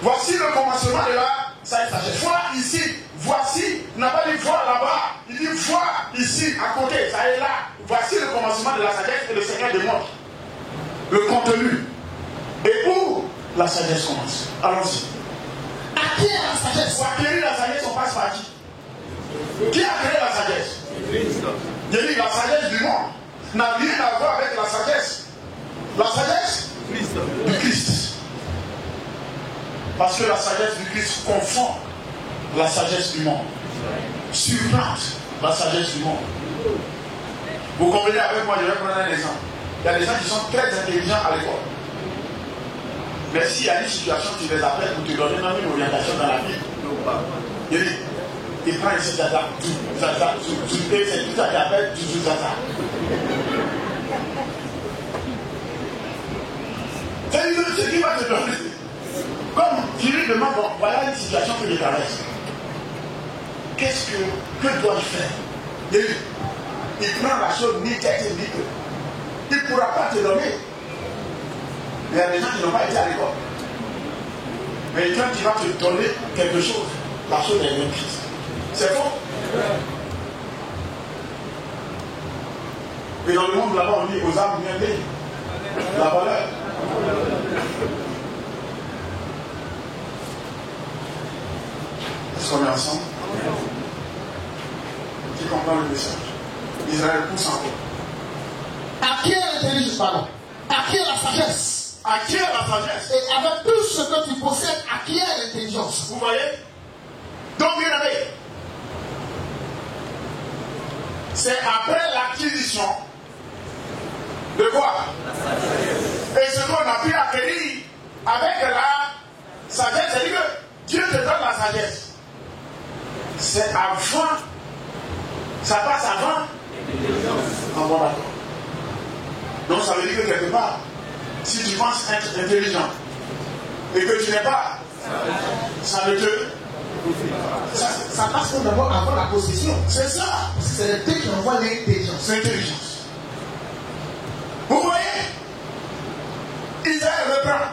Voici le commencement de la sagesse. Vois ici. Voici. Il n'a pas dit vois là-bas. Il dit vois ici, à côté. Ça est là. Voici le commencement de la sagesse et le Seigneur démontre le contenu. Et où la sagesse commence? Allons-y. Acquérir la sagesse. Pour acquérir la sagesse, on passe par qui? Qui a créé la sagesse? Je dis la sagesse du monde n'a rien à voir avec la sagesse. La sagesse du Christ. Parce que la sagesse du Christ confond la sagesse du monde. Surplante la sagesse du monde. Vous comprenez avec moi, je vais prendre un exemple. Il y a des gens qui sont très intelligents à l'école. Mais s'il y a une situation, tu les appelles pour te donner même une orientation dans la vie. Je dis, il prend ici Zaza, Zaza, c'est tout ça qui appelle toujours Zaza. C'est ce qui va te donner. Comme tu lui demandes, bon, voilà une situation que je traverse. Qu'est-ce que dois-je faire? Il prend la chose ni tête ni queue. Il ne pourra pas te donner. Il y a des gens qui n'ont pas été à l'école. Mais quand tu vas te donner quelque chose, la chose est le Christ. C'est faux? Et dans le monde là-bas, on dit aux âmes bien payées. La valeur. Est-ce qu'on est ensemble? Tu comprends le message? Israël pousse encore. Acquiert l'intelligence, pardon. Acquiert la sagesse. Acquiert la sagesse. Et avec tout ce que tu possèdes, acquiert l'intelligence. Vous voyez? Donc, bien aimé, c'est après l'acquisition de quoi? Et ce qu'on a pu acquérir avec la sagesse, c'est-à-dire que Dieu te donne la sagesse. C'est avant, ça passe avant. En bon d'accord. Donc ça veut dire que quelque part, si tu penses être intelligent et que tu n'es pas, ça ne te... Ça passe d'abord avant la possession. C'est ça. Parce que c'est le Dieu qui envoie l'intelligence. L'intelligence. Vous voyez? Isaïe reprend.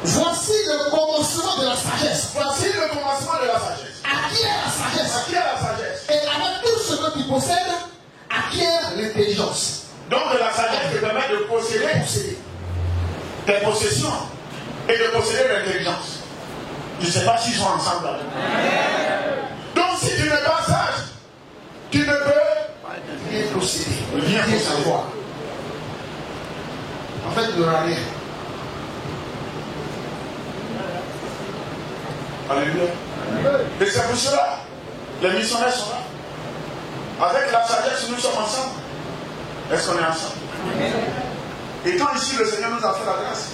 Voici le commencement de la sagesse. Voici le commencement de la sagesse. Acquiert la sagesse. Acquiert la sagesse. Et avec tout ce que tu possèdes, acquiert l'intelligence. Donc de la sagesse te permet de posséder tes possessions et de posséder l'intelligence. Je ne sais pas s'ils sont ensemble là. Donc si tu n'es pas sage, tu ne Les missionnaires sont là. Avec la sagesse, nous sommes ensemble. Est-ce qu'on est ensemble? Étant ici, le Seigneur nous a fait la grâce.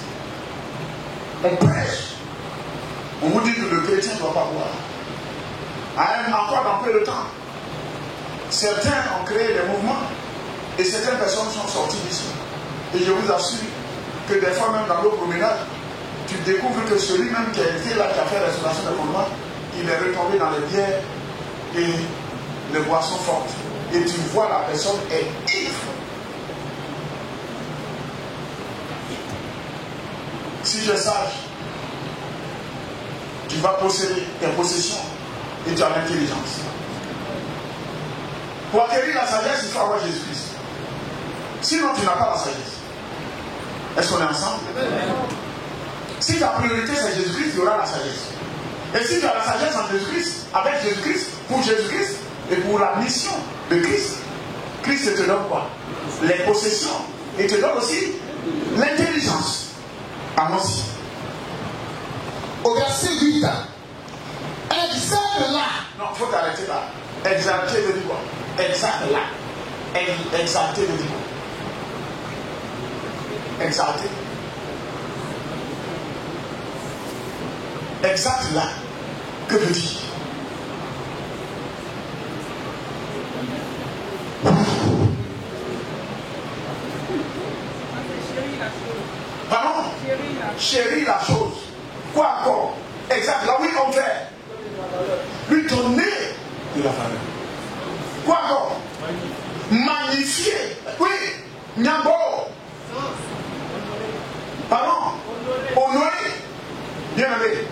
On prêche. On vous dit que le chrétien ne doit pas boire. Encore dans peu de temps, certains ont créé des mouvements et certaines personnes sont sorties d'ici. Et je vous assure que des fois, même dans nos promenades, tu découvres que celui-même qui a été là, qui a fait la restauration des fondements, il est retombé dans les bières et les boissons fortes. Et tu vois la personne est ivre. Si tu es sage, tu vas posséder tes possessions et tu as l'intelligence. Pour acquérir la sagesse, il faut avoir Jésus-Christ. Sinon, tu n'as pas la sagesse. Est-ce qu'on est ensemble? Si ta priorité c'est Jésus-Christ, il y aura la sagesse. Et si tu as la sagesse en Jésus-Christ, avec Jésus-Christ, pour Jésus-Christ et pour la mission de Christ, Christ te donne quoi? Les possessions. Et te donne aussi l'intelligence. Allons-y. Au verset 8, exalte là. Non, il faut t'arrêter là. Exalter veut dire quoi? Exalte là. Exalter veut dire quoi? Exalter. Exalte là. Que veut dire? Pardon? Chérir la chose. Quoi encore? Exact. Là, oui, on fait. Lui donner de la valeur. Quoi encore? Magnifier. Oui. Nyambo. Pardon? Honorer. Bien aimé.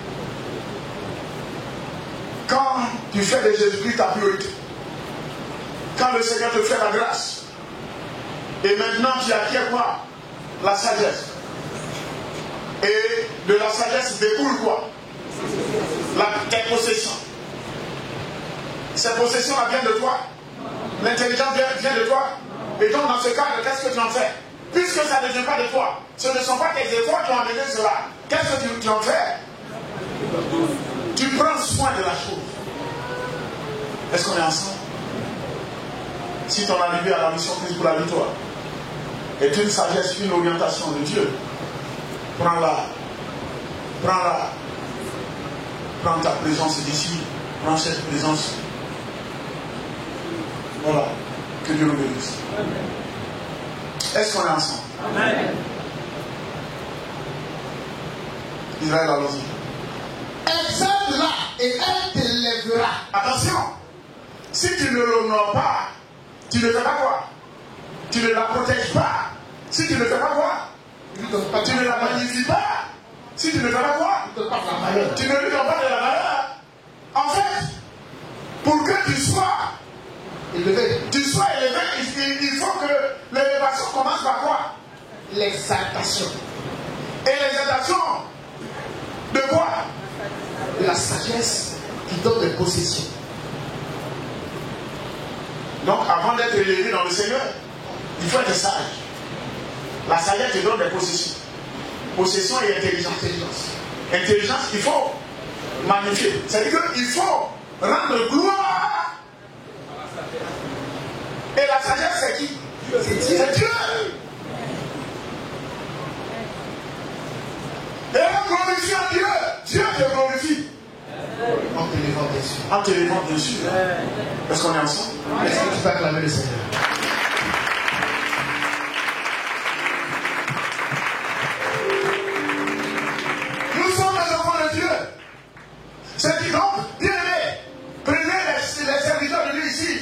Quand tu fais de Jésus-Christ ta priorité, quand le Seigneur te fait la grâce, et maintenant tu acquiers quoi? La sagesse. Et de la sagesse découle quoi? Tes possessions. Ces possessions-là viennent de toi. L'intelligence vient de toi. Et donc dans ce cadre, qu'est-ce que tu en fais? Puisque ça ne vient pas de toi, ce ne sont pas tes efforts qui ont amené cela. Qu'est-ce que tu en fais? Tu prends soin de la chose. Est-ce qu'on est ensemble? Si ton arrivée à la mission Christ pour la victoire est une sagesse, une orientation de Dieu, prends-la. Prends-la. Prends ta présence d'ici. Prends cette présence. Voilà. Que Dieu nous bénisse. Est-ce qu'on est ensemble? Amen. Israël, allons-y. Exalte-la et elle t'élèvera. Attention. Si tu ne l'honores pas, tu ne fais pas quoi? Tu ne la protèges pas. Si tu ne fais pas quoi? Tu ne la magnifies pas. Si tu ne fais pas quoi? Tu ne lui donnes pas de la valeur. En fait, pour que tu sois élevé, il faut que l'élévation commence par quoi? L'exaltation. Et l'exaltation de quoi? De la sagesse qui donne des possessions. Donc avant d'être élevé dans le Seigneur, il faut être sage. La sagesse te donne des possessions. Possession et intelligence. Intelligence, il faut magnifier. C'est-à-dire qu'il faut rendre gloire. Et la sagesse, c'est qui? C'est Dieu. Et on glorifie en Dieu. Dieu te glorifie. En t'élevant, bien sûr. En t'élevant, bien sûr. Est-ce qu'on est ensemble? Est-ce que tu peux acclamer le Seigneur? Nous sommes les enfants de Dieu. C'est dit donc, bien aimé, prenez les serviteurs de Dieu ici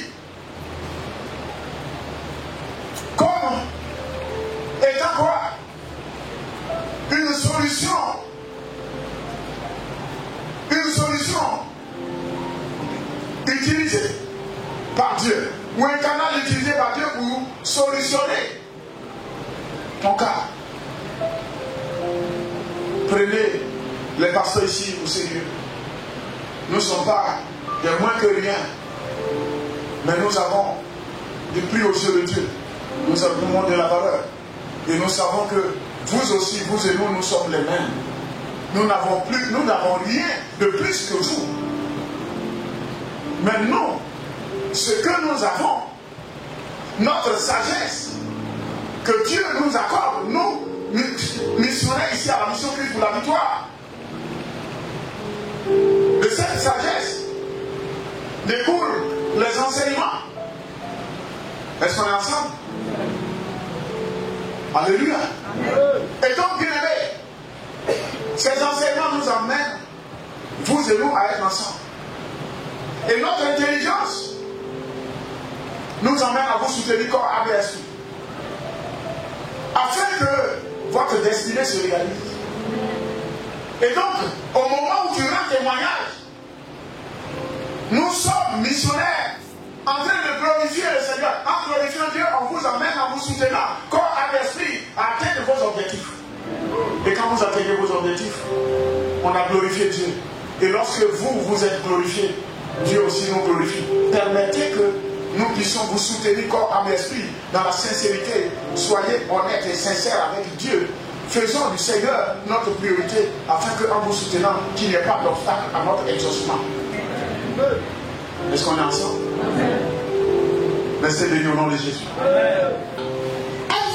comme étant quoi? Une solution utilisée par Dieu, ou un canal utilisé par Dieu pour solutionner ton cas. Prenez les pasteurs ici au sérieux. Nous ne sommes pas des moins que rien, mais nous avons du prix aux yeux de Dieu. Nous avons de la valeur. Et nous savons que vous aussi, vous et nous sommes les mêmes. Nous n'avons rien de plus que vous. Mais nous, ce que nous avons, notre sagesse, que Dieu nous accorde, nous, missionnaires ici à la mission Christ pour la victoire, de cette sagesse découlent les enseignements. Est-ce qu'on est ensemble? Alléluia. Et donc, bien aimés, ces enseignements nous amènent, vous et nous, à être ensemble. Et notre intelligence nous amène à vous soutenir comme ABSP, afin que votre destinée se réalise. Et donc, au moment où tu rends témoignage, nous sommes missionnaires en train de glorifier le Seigneur. En glorifiant Dieu, on vous amène en vous soutenant comme ABSP à atteindre vos objectifs. Et quand vous atteignez vos objectifs, on a glorifié Dieu. Et lorsque vous êtes glorifiés, Dieu aussi nous glorifie. Permettez que nous puissions vous soutenir comme âme et esprit dans la sincérité. Soyez honnêtes et sincères avec Dieu. Faisons du Seigneur notre priorité afin qu'en vous soutenant, qu'il n'y ait pas d'obstacle à notre exaucement. Est-ce qu'on est ensemble? Merci béni au nom de Jésus. Elle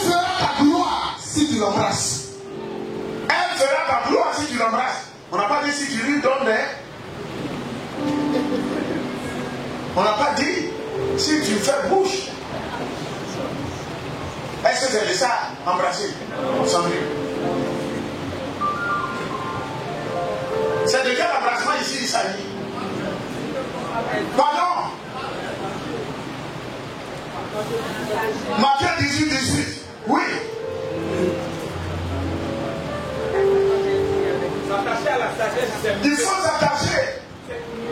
fera ta gloire si tu l'embrasses. Elle fera ta gloire si tu l'embrasses. On n'a pas dit si tu lui donnes des... On n'a pas dit si tu fais bouche. Est-ce que c'est de ça, embrasser? Sans doute. C'est de quel embrassement ici il s'agit? Pardon? Matthieu 18, 18. Oui. S'attacher à la sagesse, Il faut s'attacher.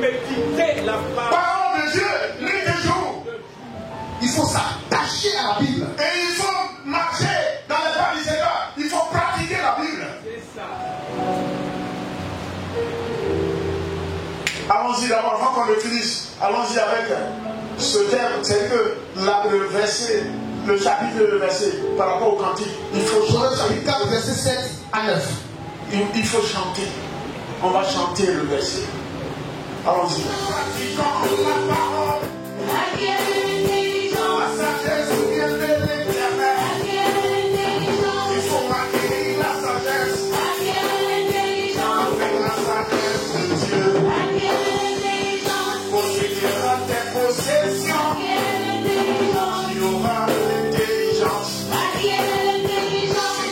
méditer la Parole de Dieu, nuit et jour. Il faut s'attacher à la Bible. Et il faut marcher dans les pas du Seigneur. Il faut pratiquer la Bible. C'est ça. Allons-y d'abord, avant qu'on le finisse. Allons-y avec ce terme. C'est que le verset, le chapitre et le verset par rapport au cantique. Il faut Proverbe chanter. chapitre 4, verset 7 à 9. Il faut chanter. On va chanter le verset. Allons-y. Pratiquons la parole. La sagesse vient de l'Éternel. Il faut acquérir la sagesse. Avec la sagesse de Dieu. Possédera tes possessions. Tu auras l'intelligence. Tu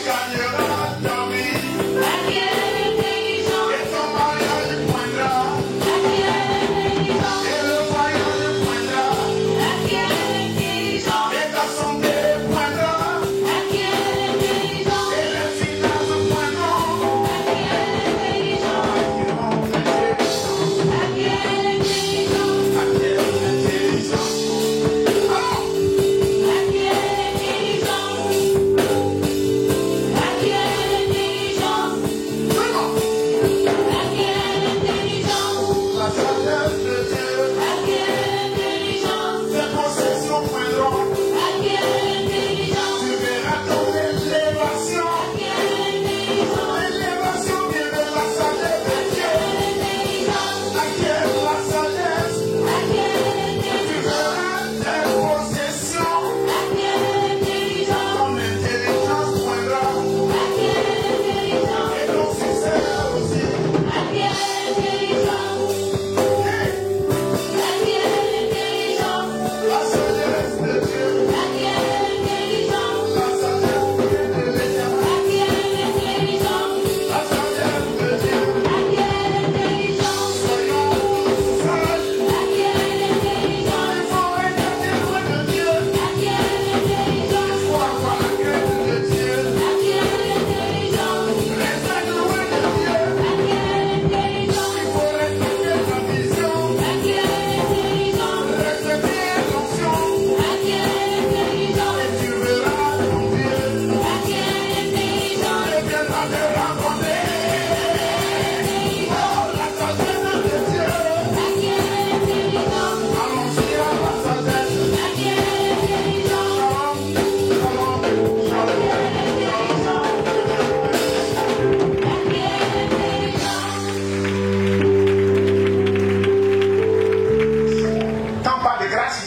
gagneras ta vie. Et ton mariage poindra. Et le voyage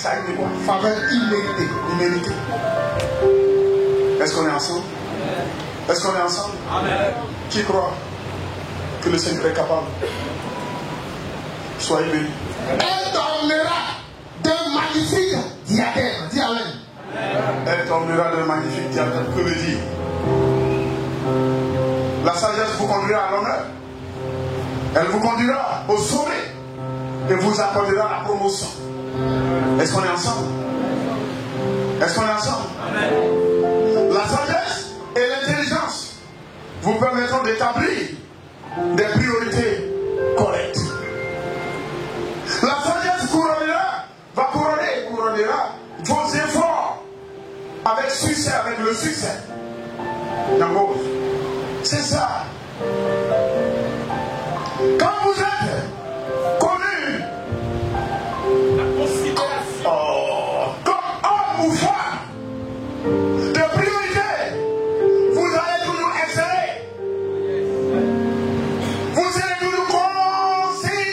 ça a été quoi? Faveur imméritée. Imméritée. Est-ce qu'on est ensemble? Est-ce qu'on est ensemble? Amen. Qui croit que le Seigneur est capable? Soyez bénis. Elle dormira d'un magnifique diadème. Dis Amen. Elle tombera d'un magnifique diadème. Que veut dire? La sagesse vous conduira à l'honneur. Elle vous conduira au sommet et vous accordera la promotion. Est-ce qu'on est ensemble? Est-ce qu'on est ensemble? La sagesse et l'intelligence vous permettront d'établir des priorités correctes. La sagesse couronnera vos efforts avec succès, avec le succès. D'accord? C'est ça. Quand vous êtes connu comme homme ou femme de priorité, vous allez toujours exceller. Vous allez toujours considérer.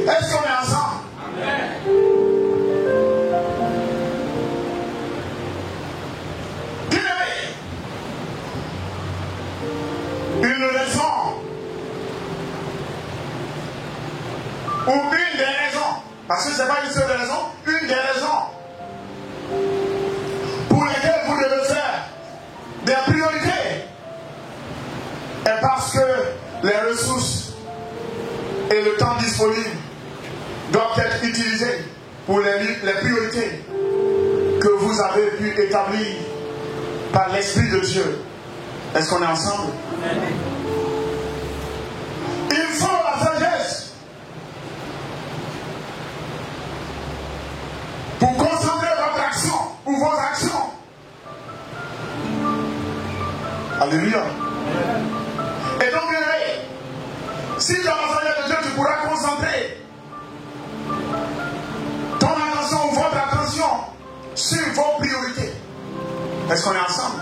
Est-ce qu'on est ensemble? Une raison ou une des raisons, parce que ce n'est pas une seule raison, une des raisons pour lesquelles vous devez faire des priorités est parce que les ressources et le temps disponible doivent être utilisés pour les priorités que vous avez pu établir par l'Esprit de Dieu. Est-ce qu'on est ensemble? Il faut la sagesse pour concentrer votre action ou vos actions. Alléluia. Et donc, si tu as la sagesse de Dieu, tu pourras concentrer ton attention ou votre attention sur vos priorités. Est-ce qu'on est ensemble?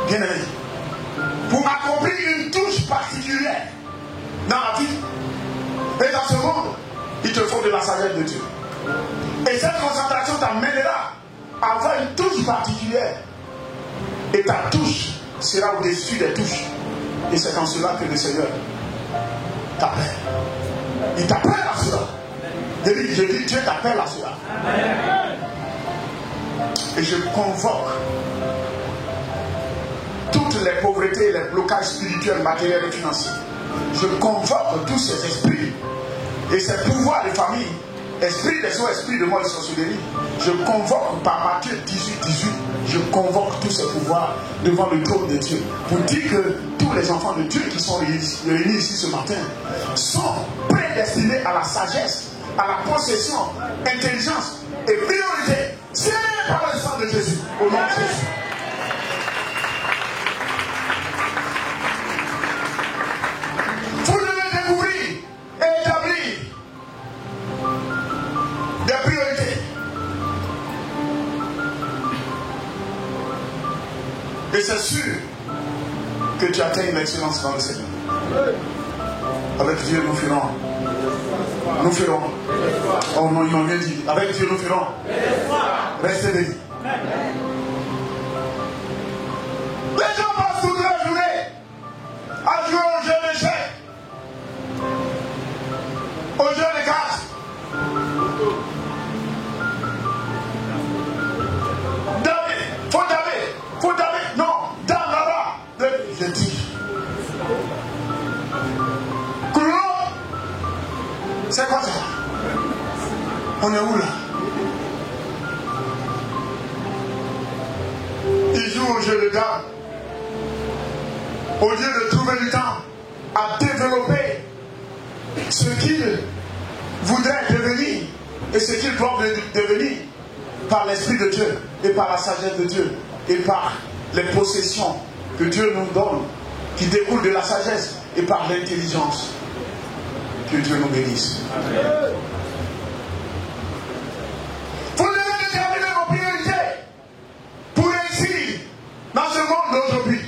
Bien aimé, pour accomplir une touche particulière dans la vie et dans ce monde, il te faut de la sagesse de Dieu. Et cette concentration t'amènera à avoir une touche particulière. Et ta touche sera au-dessus des touches. Et c'est en cela que le Seigneur t'appelle. Il t'appelle à cela. Je dis, Dieu t'appelle à cela. Et je convoque toutes les pauvretés, les blocages spirituels, matériels et financiers. Je convoque tous ces esprits et ces pouvoirs de famille, esprit des eaux, esprit de mort et sorcellerie. Je convoque par Matthieu 18, je convoque tous ces pouvoirs devant le trône de Dieu pour dire que tous les enfants de Dieu qui sont réunis ici ce matin sont prédestinés à la sagesse, à la possession, intelligence et priorité. C'est par le sang de Jésus, au nom de Jésus. Vous devez découvrir et établir des priorités. Et c'est sûr que tu atteins une excellence dans le Seigneur. Avec Dieu, nous ferons. Nous ferons. Oh non, ils n'ont rien dit. Avec Dieu, nous ferons. Restez bénis. Les gens passent toute la journée à jouer au jeu d'échecs, au jeu de cartes. Faut damer. Non, dame là-bas. Je dis. Coulon, c'est quoi ça? On est où là? Il joue au jeu de dames. Au lieu de trouver du temps à développer ce qu'il voudrait devenir et ce qu'il doit devenir par l'Esprit de Dieu et par la sagesse de Dieu et par les possessions que Dieu nous donne qui découlent de la sagesse et par l'intelligence. Que Dieu nous bénisse. Vous devez déterminer vos priorités pour réussir dans ce monde d'aujourd'hui.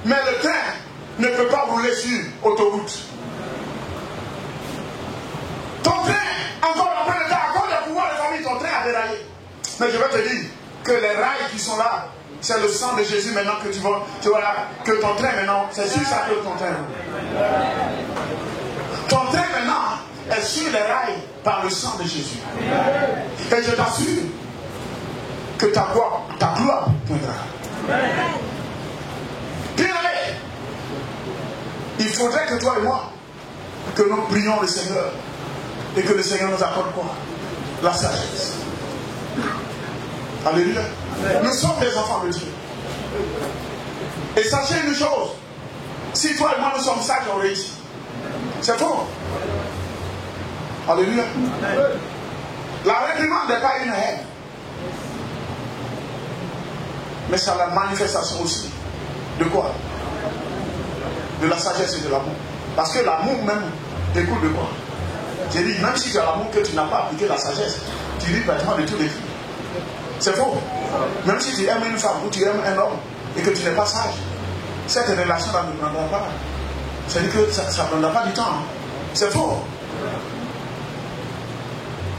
Mais le train ne peut pas rouler sur autoroute. Ton train, encore après le temps, à cause du pouvoir de famille, ton train a déraillé. Mais je vais te dire que les rails qui sont là, c'est le sang de Jésus maintenant que tu vois là, que ton train maintenant, c'est sur ça que ton train. Ton train maintenant est sur les rails par le sang de Jésus. Et je t'assure que ta gloire viendra. Bien-aimé, il faudrait que toi et moi, que nous prions le Seigneur et que le Seigneur nous accorde quoi? La sagesse. Alléluia. Nous sommes des enfants de Dieu. Et sachez une chose, si toi et moi nous sommes sages, on réussit. C'est faux. Alléluia. La réprimande n'est pas une haine, mais c'est la manifestation aussi de quoi? De la sagesse et de l'amour. Parce que l'amour même découle de quoi? J'ai dit, même si tu as l'amour que tu n'as pas appliqué la sagesse, tu ris pratiquement de tous les crimes. C'est faux. Même si tu aimes une femme ou tu aimes un homme et que tu n'es pas sage, cette relation-là ne prendra pas. C'est-à-dire que ça ne prendra pas du temps. Hein. C'est faux.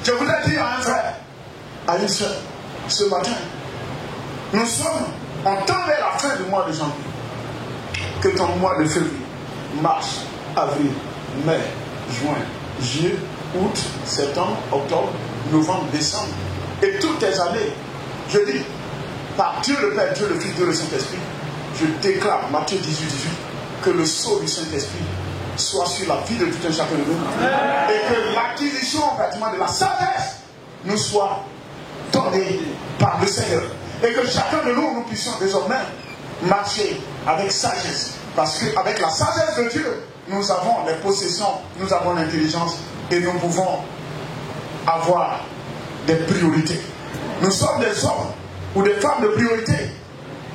Je voudrais dire à un frère, à une soeur, ce matin, nous sommes en temps vers la fin du mois de janvier. Que ton mois de février, mars, avril, mai, juin, juillet, août, septembre, octobre, novembre, décembre, et toutes tes années, je dis, par Dieu le Père, Dieu le Fils, Dieu le Saint-Esprit, je déclare, Matthieu 18, 18, que le sceau du Saint-Esprit soit sur la vie de tout un chacun de nous, et que l'acquisition pratiquement de la sagesse nous soit donnée par le Seigneur, et que chacun de nous, nous puissions désormais marcher avec sagesse, parce qu'avec la sagesse de Dieu, nous avons les possessions, nous avons l'intelligence, et nous pouvons avoir des priorités. Nous sommes des hommes ou des femmes de priorité,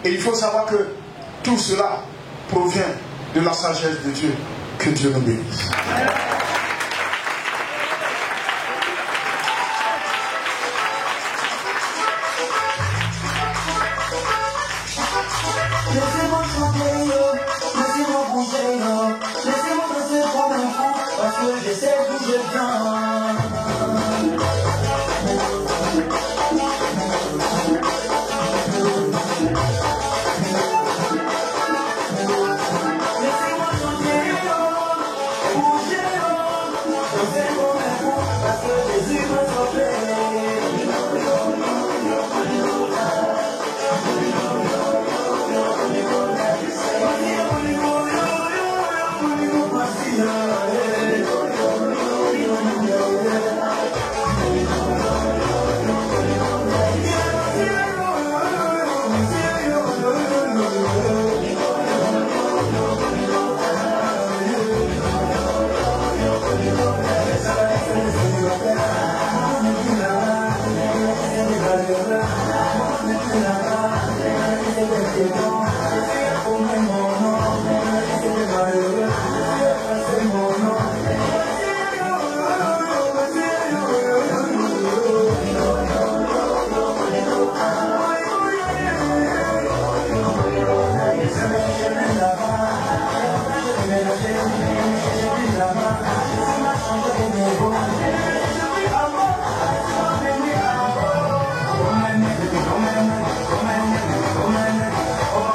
et il faut savoir que tout cela provient de la sagesse de Dieu. Que Dieu nous bénisse. Laissez-moi chanter, laissez-moi bouger, laissez-moi danser comme un fou, parce que je sais d'où je viens. Laissez-moi chanter, bouger, danser comme un fou, parce que Jésus m'a sauvé. Oh,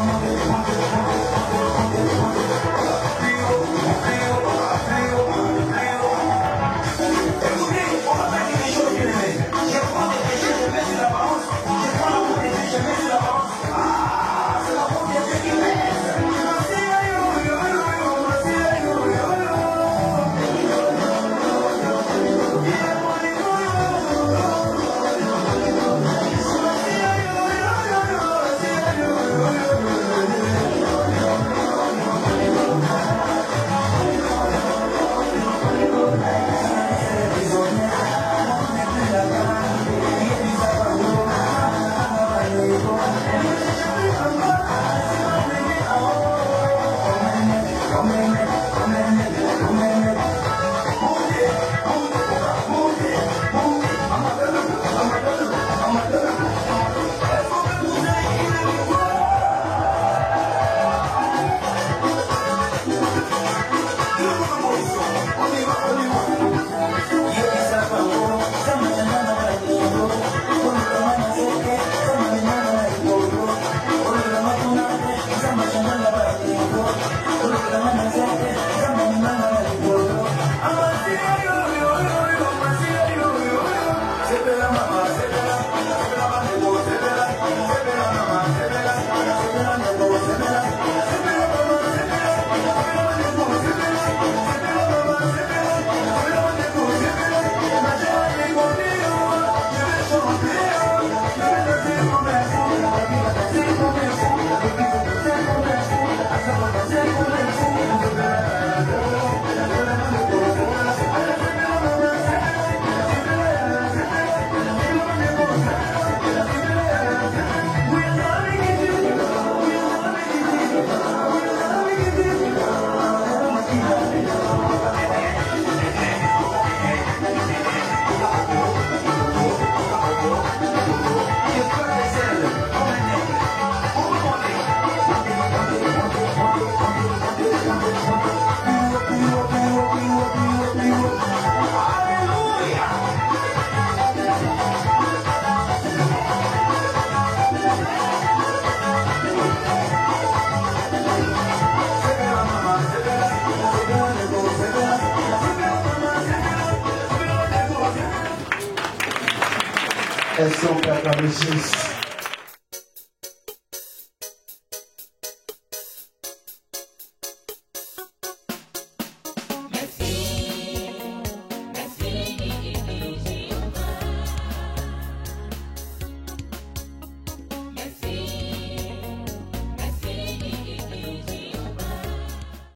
Est-ce qu'on peut acclamer Jésus?